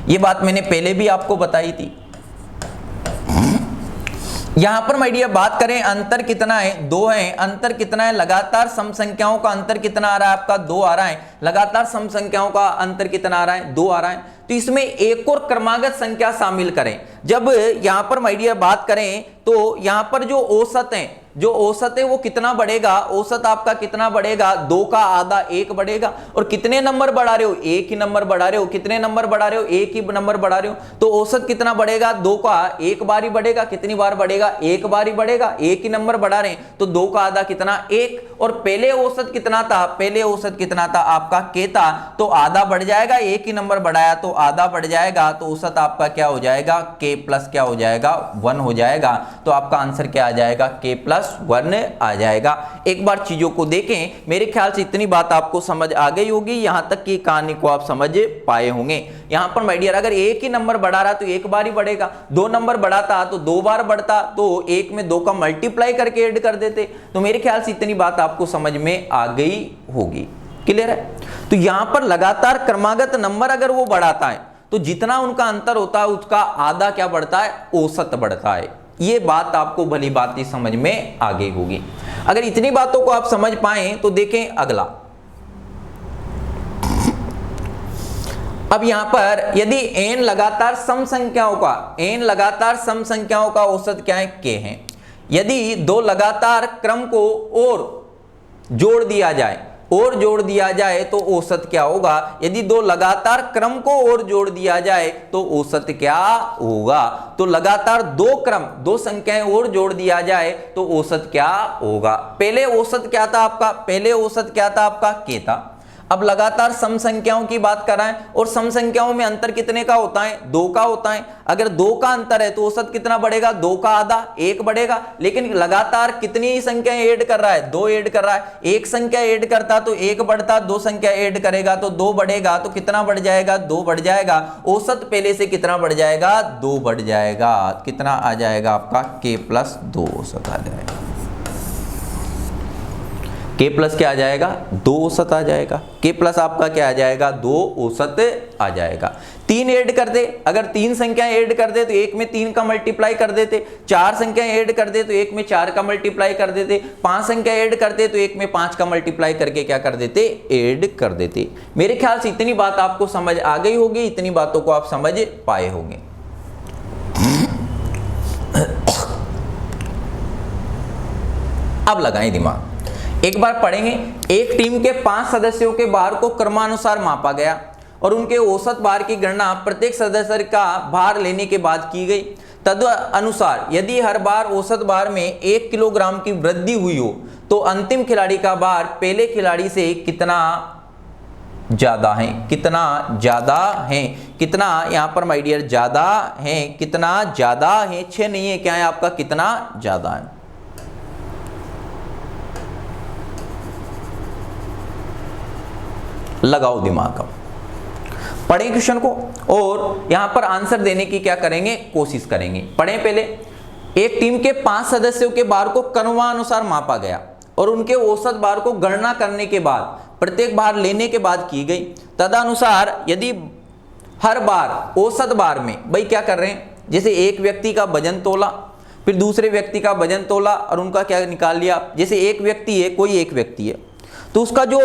[SPEAKER 1] ये बात मैंने पहले भी आपको बताई थी। यहां पर माय डियर बात करें अंतर कितना है, 2 है। अंतर कितना है, लगातार सम संख्याओं का अंतर कितना आ रहा है आपका, 2 आ रहा है। लगातार सम संख्याओं का अंतर कितना आ रहा है, 2 आ रहा है। तो इसमें एक और क्रमागत संख्या शामिल करें। जब यहां पर माय डियर बात करें तो यहां पर जो औसत है, जो औसत है वो कितना बढ़ेगा, औसत आपका कितना बढ़ेगा, 2 का आधा 1 बढ़ेगा। और कितने नंबर बढ़ा रहे हो, एक ही नंबर बढ़ा रहे हो। कितने नंबर बढ़ा रहे हो, एक ही नंबर बढ़ा रहे हो। तो औसत कितना बढ़ेगा, 2 का 1 बार ही बढ़ेगा। कितनी बार बढ़ेगा, 1 बार ही बढ़ेगा। एक ही नंबर बढ़ा रहे हैं तो 2 का आधा कितना, 1। और पहले औसत कितना था, पहले औसत कितना था आपका k था, तो आधा बढ़ जाएगा, एक ही नंबर बढ़ाया तो आधा बढ़ जाएगा। तो औसत आपका क्या हो जाएगा, k प्लस क्या हो जाएगा, 1 हो जाएगा। तो आपका आंसर क्या आ जाएगा, k प्लस 1 आ जाएगा। एक बार चीजों को देखें, मेरे ख्याल से इतनी बात आपको समझ आ गई होगी, यहां तक की कहानी को आप समझ पाए होंगे। यहां पर माय डियर अगर एक ही नंबर बढ़ा रहा तो 1 बार ही बढ़ेगा, 2 नंबर बढ़ाता तो 2 बार बढ़ता, तो 1 में 2 का मल्टीप्लाई करके ऐड कर देते। तो मेरे ख्याल से इतनी बात आपको समझ में आ गई होगी। क्लियर है। तो यहां पर लगातार क्रमागत नंबर अगर वो बढ़ाता है तो जितना उनका अंतर होता है उसका आधा क्या बढ़ता है, औसत बढ़ता है। ये बात आपको भली बात समझ में आ गई होगी। अगर इतनी बातों को आप समझ पाए तो देखें अगला। अब यहां पर यदि n लगातार सम संख्याओं का, n लगातार सम संख्याओं का औसत क्या है, k है। यदि 2 लगातार क्रम को और जोड़ दिया जाए, और जोड़ दिया जाए तो औसत क्या होगा। यदि 2 लगातार क्रम को और जोड़ दिया जाए तो औसत क्या होगा। तो लगातार 2 क्रम, 2 संख्याएं और जोड़ दिया जाए तो औसत क्या होगा। पहले औसत क्या था आपका, पहले औसत क्या था आपका, k था। अब लगातार सम संख्याओं की बात कर रहे हैं और सम संख्याओं में अंतर कितने का होता है, 2 का होता है। अगर 2 का अंतर है तो औसत कितना बढ़ेगा, 2 का आधा 1 बढ़ेगा। लेकिन लगातार कितनी ही संख्याएं ऐड कर रहा है, 2 ऐड कर रहा है। एक संख्या ऐड करता तो 1 बढ़ता, 2 संख्या ऐड करेगा तो 2 बढ़ेगा। तो कितना बढ़ जाएगा, 2 बढ़ जाएगा। औसत पहले से कितना बढ़ जाएगा, 2 बढ़ जाएगा। कितना आ जाएगा आपका, k प्लस 2 औसत आ जाएगा। k प्लस क्या आ जाएगा, 2 औसत आ जाएगा। k प्लस आपका क्या आ जाएगा, 2 औसत आ जाएगा। 3 ऐड कर दे, अगर 3 संख्याएं ऐड कर दे तो 1 में 3 का मल्टीप्लाई कर देते। 4 संख्याएं ऐड कर दे तो 1 में 4 का मल्टीप्लाई कर देते। 5 संख्या ऐड करते तो 1 में 5 का मल्टीप्लाई करके क्या कर देते, ऐड कर देते। मेरे ख्याल से इतनी बात आपको समझ आ गई होगी, इतनी बातों को आप समझ पाए होंगे। अब लगाएं दिमाग, एक बार पढ़ेंगे। एक टीम के 5 सदस्यों के भार को क्रमानुसार मापा गया और उनके औसत भार की गणना प्रत्येक सदस्य का भार लेने के बाद की गई। तदनुसार यदि हर बार औसत भार में 1 किलोग्राम की वृद्धि हुई हो तो अंतिम खिलाड़ी का भार पहले खिलाड़ी से कितना ज्यादा है, कितना ज्यादा है, कितना यहां पर माय डियर ज्यादा है, कितना ज्यादा है, 6 नहीं है, क्या है आपका, कितना ज्यादा है। लगाओ दिमाग, पढ़ें क्वेश्चन को और यहां पर आंसर देने की क्या करेंगे, कोशिश करेंगे। पढ़ें पहले। एक टीम के 5 सदस्यों के भार को क्रमानुसार मापा गया और उनके औसत भार को गणना करने के बाद प्रत्येक भार लेने के बाद की गई। तदनुसार यदि हर बार औसत भार में, भाई क्या कर रहे हैं, जैसे एक व्यक्ति का वजन तोला, फिर दूसरे व्यक्ति का वजन तोला और उनका क्या निकाल लिया। जैसे एक व्यक्ति है, कोई एक व्यक्ति है, तो उसका जो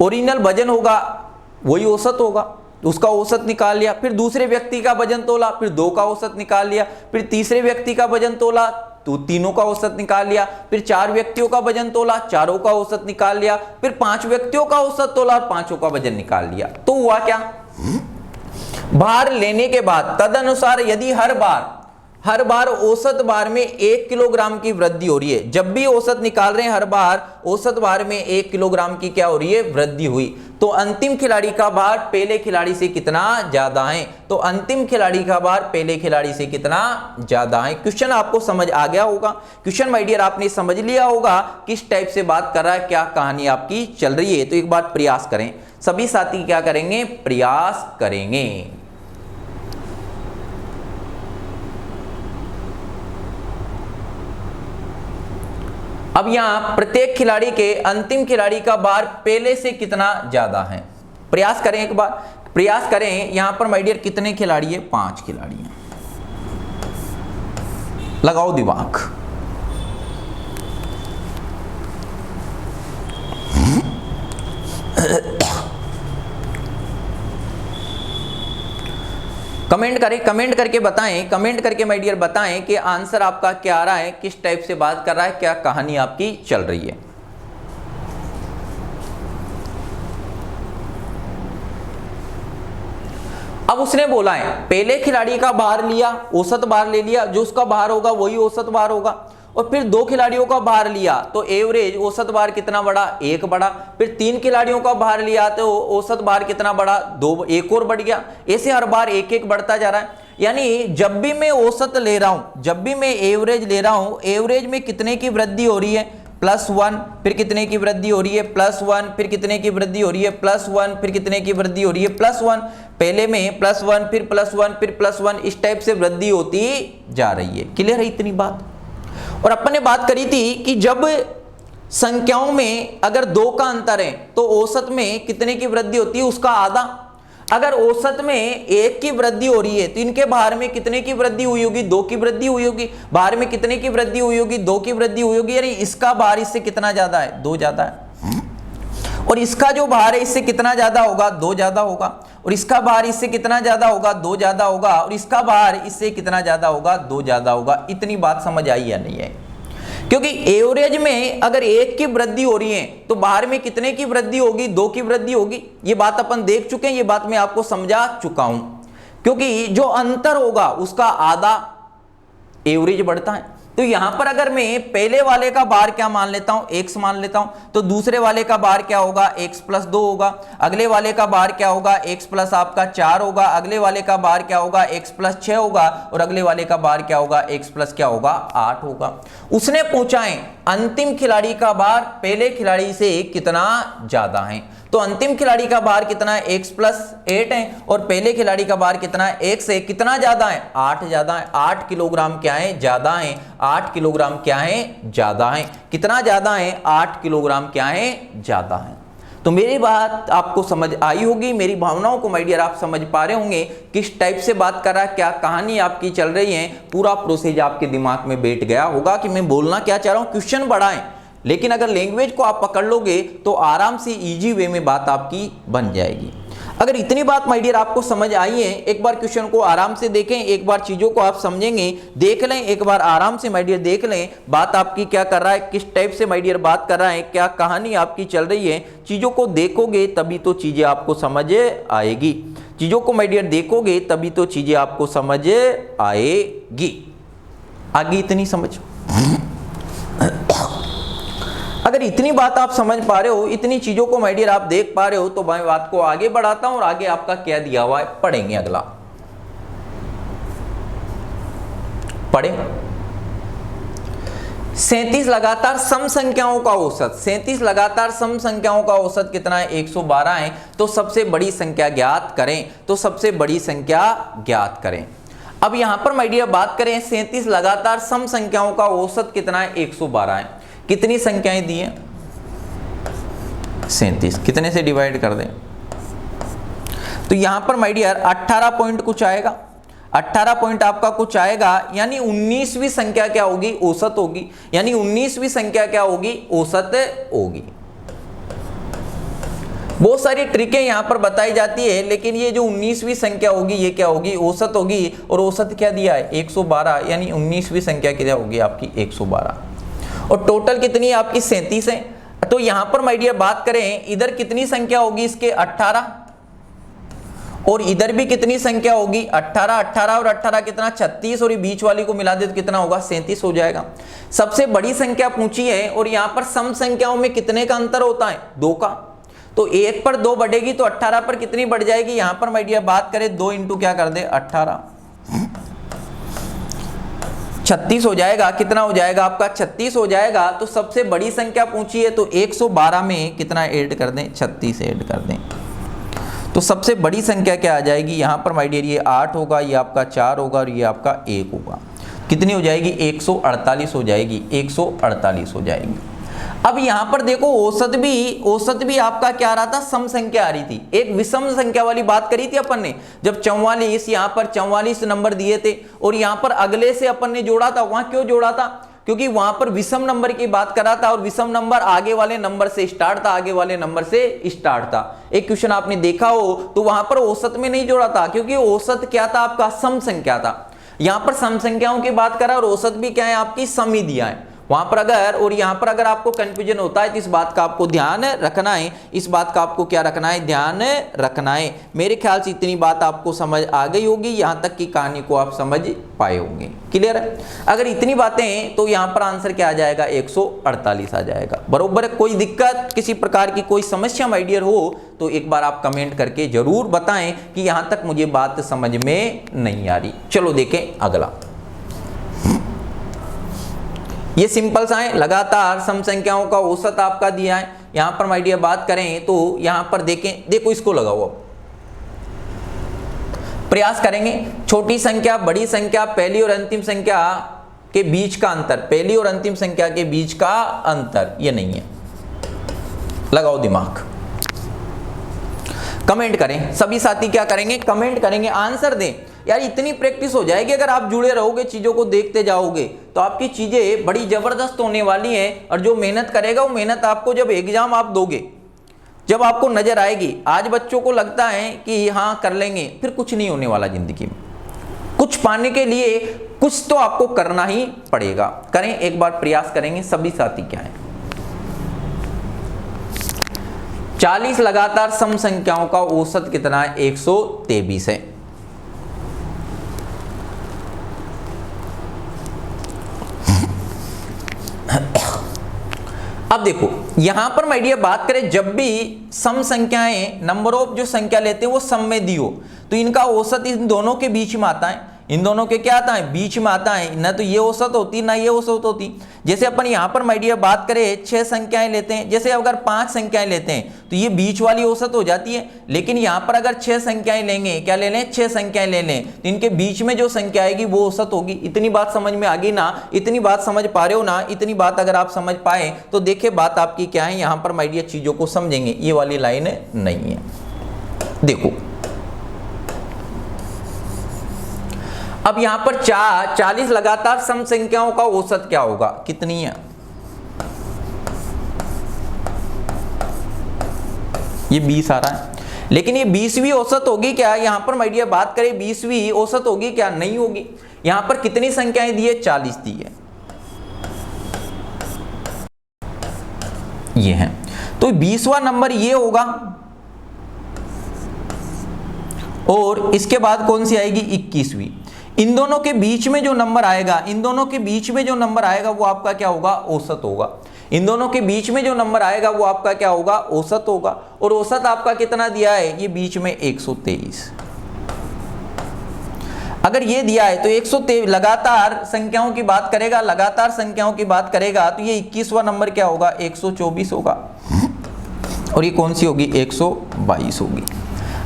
[SPEAKER 1] ओरिजिनल वजन होगा वही औसत होगा, उसका औसत निकाल लिया। फिर दूसरे व्यक्ति का वजन तोला, फिर 2 का औसत निकाल लिया। फिर तीसरे व्यक्ति का वजन तोला तो 3 का औसत निकाल लिया। फिर 4 व्यक्तियों का वजन तोला, 4 का औसत निकाल लिया। फिर 5 व्यक्तियों का औसत तोला और 5 का वजन निकाल लिया। तो हुआ क्या, भार लेने के बाद तदनुसार यदि हर बार औसत भार में 1 किलोग्राम की वृद्धि हो रही है, जब भी औसत निकाल रहे हैं हर बार औसत भार में 1 किलोग्राम की क्या हो रही है, वृद्धि हुई, तो अंतिम खिलाड़ी का भार पहले खिलाड़ी से कितना ज्यादा है। तो अंतिम खिलाड़ी का भार पहले खिलाड़ी से कितना ज्यादा है। क्वेश्चन आपको समझ आ गया होगा। क्वेश्चन माय डियर आपने समझ लिया होगा किस टाइप से बात कर रहा है, क्या कहानी आपकी चल रही है। तो एक बार प्रयास करें, सभी साथी क्या करेंगे, प्रयास करेंगे। अब यहाँ प्रत्येक खिलाड़ी के अंतिम खिलाड़ी का भार पहले से कितना ज्यादा है। प्रयास करें, एक बार प्रयास करें। यहां पर माय डियर कितने खिलाड़ी है? 5 खिलाड़ी हैं। लगाओ दिमाग। कमेंट करें, कमेंट करके बताएं, कमेंट करके माय डियर बताएं कि आंसर आपका क्या आ रहा है, किस टाइप से बात कर रहा है, क्या कहानी आपकी चल रही है। अब उसने बोला है पहले खिलाड़ी का भार लिया, औसत भार ले लिया, जो उसका भार होगा वही औसत भार होगा, और फिर 2 खिलाड़ियों का भार लिया तो एवरेज औसत भार कितना बढ़ा? 1 बढ़ा। फिर 3 खिलाड़ियों का भार लिया तो औसत भार कितना बढ़ा? 2, 1 और बढ़ गया। ऐसे हर बार 1-1 बढ़ता जा रहा है। यानी जब भी मैं औसत ले रहा हूं, जब भी मैं एवरेज ले रहा हूं, एवरेज में कितने की वृद्धि हो रही है? +1। फिर कितने की वृद्धि हो रही है? +1। फिर कितने की वृद्धि हो रही है? +1। फिर कितने की वृद्धि हो रही है? +1। पहले में +1, फिर +1, फिर +1, इस टाइप से वृद्धि होती जा रही है। क्लियर है इतनी बात? और अपन ने बात करी थी कि जब संख्याओं में अगर 2 का अंतर है तो औसत में कितने की वृद्धि होती है? उसका आधा। अगर औसत में 1 की वृद्धि हो रही है तो इनके भार में कितने की वृद्धि हुई होगी? 2 की वृद्धि हुई होगी। भार में कितने की वृद्धि हुई होगी? 2 की वृद्धि हुई होगी। यानी इसका भार इससे कितना ज्यादा है? 2 ज्यादा है। और इसका जो भार है इससे कितना ज्यादा होगा? 2 ज्यादा होगा। और इसका भार इससे कितना ज्यादा होगा? 2 ज्यादा होगा। और इसका भार इससे कितना ज्यादा होगा? 2 ज्यादा होगा। इतनी बात समझ आई या नहीं है? क्योंकि एवरेज में अगर 1 की वृद्धि हो रही है तो भार में कितने की वृद्धि होगी? 2 की वृद्धि होगी। ये बात अपन देख चुके हैं, ये बात मैं आपको समझा चुका हूं। क्योंकि जो अंतर होगा उसका आधा एवरेज बढ़ता है। तो यहां पर अगर मैं पहले वाले का भार क्या मान लेता हूं? x मान लेता हूं, तो दूसरे वाले का भार क्या होगा? x + 2 होगा। अगले वाले का भार क्या होगा? x + आपका 4 होगा। अगले वाले का भार क्या होगा? x + 6 होगा। और अगले वाले का भार क्या होगा? x + क्या होगा? 8 होगा। उसने पूछा है अंतिम खिलाड़ी का भार पहले खिलाड़ी से कितना ज्यादा है। तो अंतिम खिलाड़ी का भार कितना है? x + 8 है। और पहले खिलाड़ी का भार कितना है? x है। कितना ज्यादा है? 8 ज्यादा है। 8 किलोग्राम क्या है? ज्यादा है। 8 किलोग्राम क्या है? ज्यादा है। कितना ज्यादा है? 8 किलोग्राम क्या है? ज्यादा है। तो मेरी बात आपको समझ आई होगी, मेरी भावनाओं को माय डियर आप समझ पा रहे होंगे, किस टाइप से बात कर रहा है, क्या कहानी आपकी चल रही है। पूरा प्रोसेस आपके दिमाग में बैठ गया होगा कि मैं बोलना क्या चाह रहा हूं। क्वेश्चन बड़ा है, लेकिन अगर लैंग्वेज को आप पकड़ लोगे तो आराम से इजी वे में बात आपकी बन जाएगी। अगर इतनी बात माय डियर आपको समझ आई है, एक बार क्वेश्चन को आराम से देखें, एक बार चीजों को आप समझेंगे, देख लें, एक बार आराम से माय डियर देख लें बात आपकी क्या कर रहा है, किस टाइप से माय डियर बात कर रहा है, क्या कहानी आपकी चल रही है। चीजों को देखोगे तभी तो चीजें आपको समझ आएगी। चीजों को माय डियर देखोगे तभी तो चीजें आपको समझ आएगी। आगे इतनी समझ। अगर इतनी बात आप समझ पा रहे हो, इतनी चीजों को माय डियर आप देख पा रहे हो, तो मैं बात को आगे बढ़ाता हूं और आगे आपका क्या दिया हुआ है पढ़ेंगे। अगला पढ़े 37 लगातार सम संख्याओं का औसत। 37 लगातार सम संख्याओं का औसत कितना है? 112 है। तो सबसे बड़ी संख्या ज्ञात करें। तो सबसे बड़ी संख्या ज्ञात करें। अब यहां पर माय डियर बात करें 37 लगातार सम संख्याओं का औसत कितना है? 112 है। कितनी संख्याएं दी हैं? 37। कितने से डिवाइड कर दें? तो यहां पर माय डियर 18 पॉइंट कुछ आएगा। 18 पॉइंट आपका कुछ आएगा, यानी 19वीं संख्या क्या होगी? औसत होगी। यानी 19वीं संख्या क्या होगी? औसत होगी। बहुत सारी ट्रिकें यहां पर बताई जाती है, लेकिन ये जो 19वीं संख्या होगी ये क्या होगी? औसत होगी। और औसत क्या दिया है? 112। यानी 19वीं संख्या क्या होगी आपकी? 112। और टोटल कितनी है आपकी? 37 है। तो यहां पर माय डियर बात करें, इधर कितनी संख्या होगी इसके? 18। और इधर भी कितनी संख्या होगी? 18। 18 और 18 कितना? 36। और ये बीच वाली को मिला दे तो कितना होगा? 37 हो जाएगा। सबसे बड़ी संख्या पूछी है, और यहां पर सम संख्याओं में कितने का अंतर होता है? 2 का। तो 1 पर 2 बढ़ेगी तो 18 पर कितनी बढ़ जाएगी? यहां पर माय डियर बात करें 2 इंटू क्या कर दे? 18। 36 हो जाएगा। कितना हो जाएगा आपका? 36 हो जाएगा। तो सबसे बड़ी संख्या पूछी है, तो 112 में कितना ऐड कर दें? 36 ऐड कर दें। तो सबसे बड़ी संख्या क्या आ जाएगी? यहां पर माय डियर ये 8 होगा, ये आपका 4 होगा और ये आपका 1 होगा। कितनी हो जाएगी, 148 हो जाएगी, 148 हो जाएगी। अब यहां पर देखो औसत भी आपका क्या आ रहा था, सम संख्या आ रही थी। एक विषम संख्या वाली बात करी थी अपन ने, जब 44 यहां पर 44 नंबर दिए थे और यहां पर अगले से अपन ने जोड़ा था। वहां क्यों जोड़ा था, क्योंकि वहां पर विषम नंबर की बात करा था और विषम नंबर आगे वाले नंबर से स्टार्ट था, आगे वाले नंबर से स्टार्ट था। एक क्वेश्चन आपने देखा हो तो वहां पर औसत में नहीं जोड़ा था, क्योंकि औसत क्या था आपका, सम संख्या था। यहां पर सम संख्याओं की बात करा और औसत भी क्या है आपकी, सम ही दिया है वहां पर। अगर और यहां पर अगर आपको कंफ्यूजन होता है तो इस बात का आपको ध्यान रखना है, इस बात का आपको क्या रखना है, ध्यान रखना है। मेरे ख्याल से इतनी बात आपको समझ आ गई होगी, यहां तक की कहानी को आप समझ पाए होंगे। क्लियर है? अगर इतनी बातें हैं तो यहां पर आंसर क्या आ जाएगा, 148 आ जाएगा। बरोबर। कोई दिक्कत, किसी प्रकार की कोई समस्या माय डियर हो तो एक बार आप कमेंट करके जरूर बताएं कि यहां तक मुझे बात समझ में नहीं आ रही। चलो देखें अगला। ये सिंपल सा है, लगातार सम संख्याओं का औसत आपका दिया है। यहां पर माय डियर बात करें तो यहां पर देखें, देखो इसको लगाओ। अब प्रयास करेंगे, छोटी संख्या, बड़ी संख्या, पहली और अंतिम संख्या के बीच का अंतर, पहली और अंतिम संख्या के बीच का अंतर ये नहीं है। लगाओ दिमाग, कमेंट करें। सभी साथी क्या करेंगे, कमेंट करेंगे, आंसर दें। यार इतनी प्रैक्टिस हो जाएगी, अगर आप जुड़े रहोगे, चीजों को देखते जाओगे तो आपकी चीजें बड़ी जबरदस्त होने वाली हैं। और जो मेहनत करेगा वो मेहनत आपको जब एग्जाम आप दोगे, जब आपको नजर आएगी। आज बच्चों को लगता है कि हाँ कर लेंगे, फिर कुछ नहीं होने वाला जिंदगी में। कुछ पाने के लिए कुछ तो आपको करना ही पड़ेगा। करें, एक बार प्रयास करेंगे। सभी साथी क्या है, 40 लगातार सम संख्याओं का औसत कितना है, 123 है। अब देखो यहां पर माय डियर बात करें, जब भी सम संख्याएं, नंबर ऑफ जो संख्या लेते हैं वो सम में दी हो तो इनका औसत इन दोनों के बीच में आता है। इन दोनों के क्या आता है, बीच में आता है। ना तो ये औसत होती ना ये औसत होती। जैसे अपन यहां पर माय डियर बात करें 6 संख्याएं लेते हैं, जैसे अगर 5 संख्याएं लेते हैं तो ये बीच वाली औसत हो जाती है। लेकिन यहां पर अगर 6 संख्याएं लेंगे, क्या ले लें, 6 संख्याएं ले लें, तो इनके बीच में जो संख्या आएगी वो औसत होगी। इतनी बात समझ में आ गई ना, इतनी बात समझ पा रहे हो ना, इतनी बात अगर आप समझ पाए तो देखिए बात आपकी क्या है। यहां पर माय डियर चीजों को समझेंगे, ये वाली लाइन नहीं है। देखो अब यहां पर 40 लगातार सम संख्याओं का औसत क्या होगा, कितनी है, ये 20 आ रहा है। लेकिन ये 20वीं औसत होगी क्या, यहां पर माय डियर बात करें 20वीं औसत होगी क्या, नहीं होगी। यहां पर कितनी संख्याएं दी है, 40 दी है, ये है। तो 20वां नंबर ये होगा और इसके बाद कौन सी आएगी, 21वीं। इन दोनों के बीच में जो नंबर आएगा, इन दोनों के बीच में जो नंबर आएगा वो आपका क्या होगा, औसत होगा। इन दोनों के बीच में जो नंबर आएगा वो आपका क्या होगा, औसत होगा। और औसत आपका कितना दिया है, ये बीच में 123। अगर ये दिया है तो 123 लगातार संख्याओं की बात करेगा, लगातार संख्याओं की बात करेगा तो ये 21वां नंबर क्या होगा, 124 होगा। और ये कौन सी होगी, 122 होगी।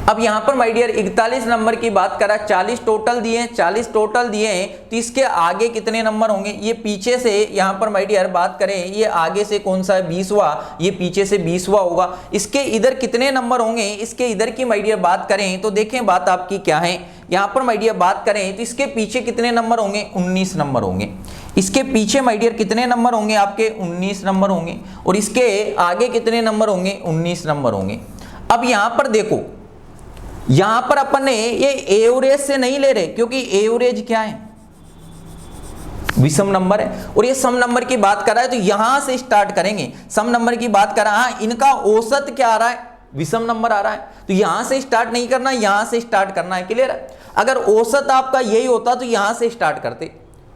[SPEAKER 1] अब यहां पर माय डियर 41 नंबर की बात करा, 40 टोटल दिए, 40 टोटल दिए हैं तो इसके आगे कितने नंबर होंगे, ये पीछे से यहां पर माय डियर बात करें, ये आगे से कौन सा है, 20वां, ये पीछे से 20वां होगा। इसके इधर कितने नंबर होंगे, इसके इधर की माय डियर बात करें तो देखें बात आपकी क्या है। यहां पर माय डियर बात करें तो इसके पीछे कितने नंबर होंगे, 19 नंबर होंगे। इसके पीछे माय डियर कितने नंबर होंगे आपके, 19 नंबर होंगे। और इसके आगे कितने नंबर होंगे, 19 नंबर होंगे। अब यहां पर देखो, यहां पर अपन ने ये एवरेज से नहीं ले रहे, क्योंकि एवरेज क्या है, विषम नंबर है। और ये सम नंबर की बात कर रहा है तो यहां से स्टार्ट करेंगे। सम नंबर की बात कर रहा है, इनका औसत क्या आ रहा है, विषम नंबर आ रहा है, तो यहां से स्टार्ट नहीं करना, यहां से स्टार्ट करना है। क्लियर है? अगर औसत आपका यही होता तो यहां से स्टार्ट करते,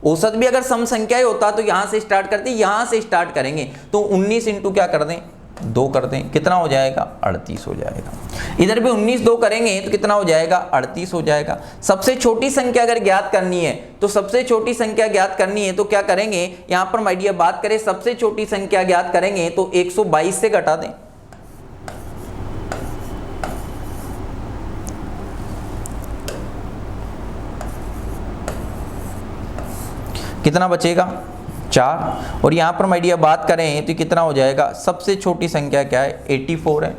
[SPEAKER 1] औसत भी अगर सम संख्या ही होता तो यहां से स्टार्ट करते, यहां से स्टार्ट करेंगे तो 19 इंटू क्या कर दें, 2 कर दें, कितना हो जाएगा, 38 हो जाएगा। इधर भी 19 2 करेंगे तो कितना हो जाएगा, 38 हो जाएगा। सबसे छोटी संख्या अगर ज्ञात करनी है तो सबसे छोटी संख्या ज्ञात करनी है तो क्या करेंगे, यहां पर माय डियर बात करें सबसे छोटी संख्या ज्ञात करेंगे तो 122 से घटा दें। कितना बचेगा 4। और यहाँ पर माय डियर बात करें तो कितना हो जाएगा, सबसे छोटी संख्या क्या है 84 है।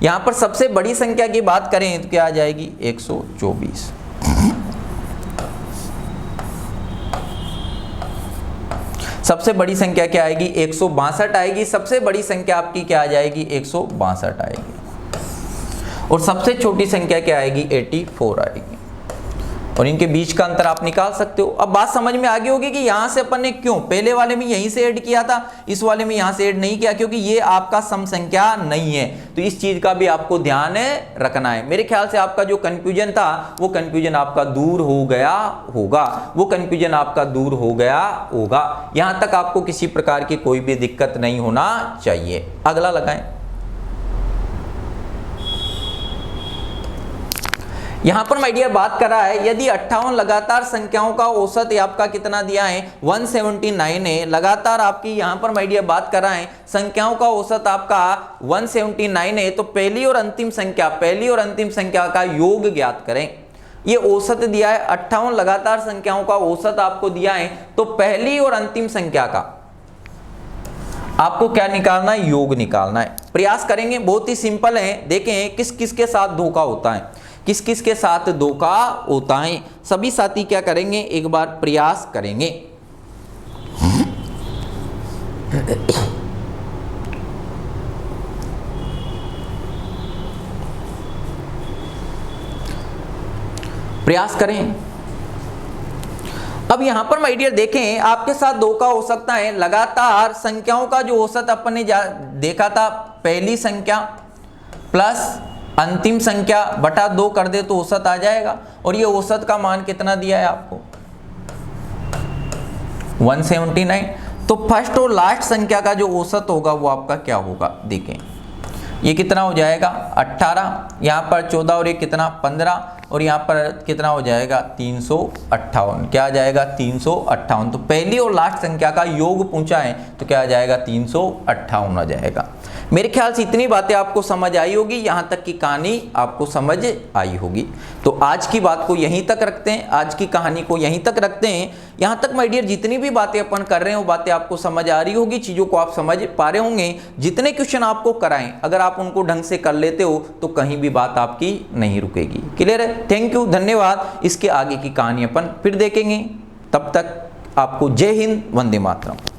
[SPEAKER 1] यहाँ पर सबसे बड़ी संख्या की बात करें तो क्या आ जाएगी 124। सबसे बड़ी संख्या क्या आएगी 162 आएगी। सबसे बड़ी संख्या आपकी क्या आ जाएगी 162 आएगी। और सबसे छोटी संख्या क्या आएगी 84 आएगी। और इनके बीच का अंतर आप निकाल सकते हो। अब बात समझ में आ गई होगी कि यहां से अपन ने क्यों पहले वाले में यहीं से ऐड किया था, इस वाले में यहां से ऐड नहीं किया, क्योंकि ये आपका सम संख्या नहीं है। तो इस चीज का भी आपको ध्यान रखना है। मेरे ख्याल से आपका जो कंफ्यूजन था वो कंफ्यूजन आपका दूर हो गया होगा, वो कंफ्यूजन आपका दूर हो गया होगा। यहां तक आपको किसी प्रकार की कोई भी दिक्कत नहीं होना चाहिए। अगला लगाएं। यहां पर माय डियर बात कर रहा है यदि 58 लगातार संख्याओं का औसत आपका कितना दिया है 179 है। लगातार आपकी यहां पर माय डियर बात कर रहा है संख्याओं का औसत आपका 179 है। तो पहली और अंतिम संख्या का योग ज्ञात करें। ये औसत दिया है 58 लगातार संख्याओं का औसत आपको दिया है। तो पहली और अंतिम संख्या का आपको क्या निकालना है, योग निकालना है। प्रयास करेंगे, बहुत ही सिंपल है। देखें किस किस के साथ धोखा होता है, किस किस के साथ धोखा होता है। सभी साथी क्या करेंगे, एक बार प्रयास करेंगे। प्रयास करें। अब यहां पर माय डियर देखें आपके साथ धोखा हो सकता है। लगातार संख्याओं का जो औसत अपन ने देखा था, पहली संख्या प्लस अंतिम संख्या बटा 2 कर दे तो औसत आ जाएगा। और ये औसत का मान कितना दिया है आपको 179। तो फर्स्ट और लास्ट संख्या का जो औसत होगा वो आपका क्या होगा, देखें ये कितना हो जाएगा 18, यहाँ पर 14 और ये कितना 15, और यहाँ पर कितना हो जाएगा 358। क्या आ जाएगा 358। तो पहली और लास्ट संख्या का योग पूछा है तो क्या आ जाएगा 358 आ जाएगा। मेरे ख्याल से इतनी बातें आपको समझ आई होगी, यहाँ तक की कहानी आपको समझ आई होगी। तो आज की बात को यहीं तक रखते हैं, आज की कहानी को यहीं तक रखते हैं। यहाँ तक माय डियर जितनी भी बातें अपन कर रहे हैं वो बातें आपको समझ आ रही होगी, चीज़ों को आप समझ पा रहे होंगे। जितने क्वेश्चन आपको कराएं अगर आप उनको ढंग से कर लेते हो तो कहीं भी बात आपकी नहीं रुकेगी। क्लियर है? थैंक यू, धन्यवाद। इसके आगे की कहानी अपन फिर देखेंगे। तब तक आपको जय हिंद, वंदे मातरम।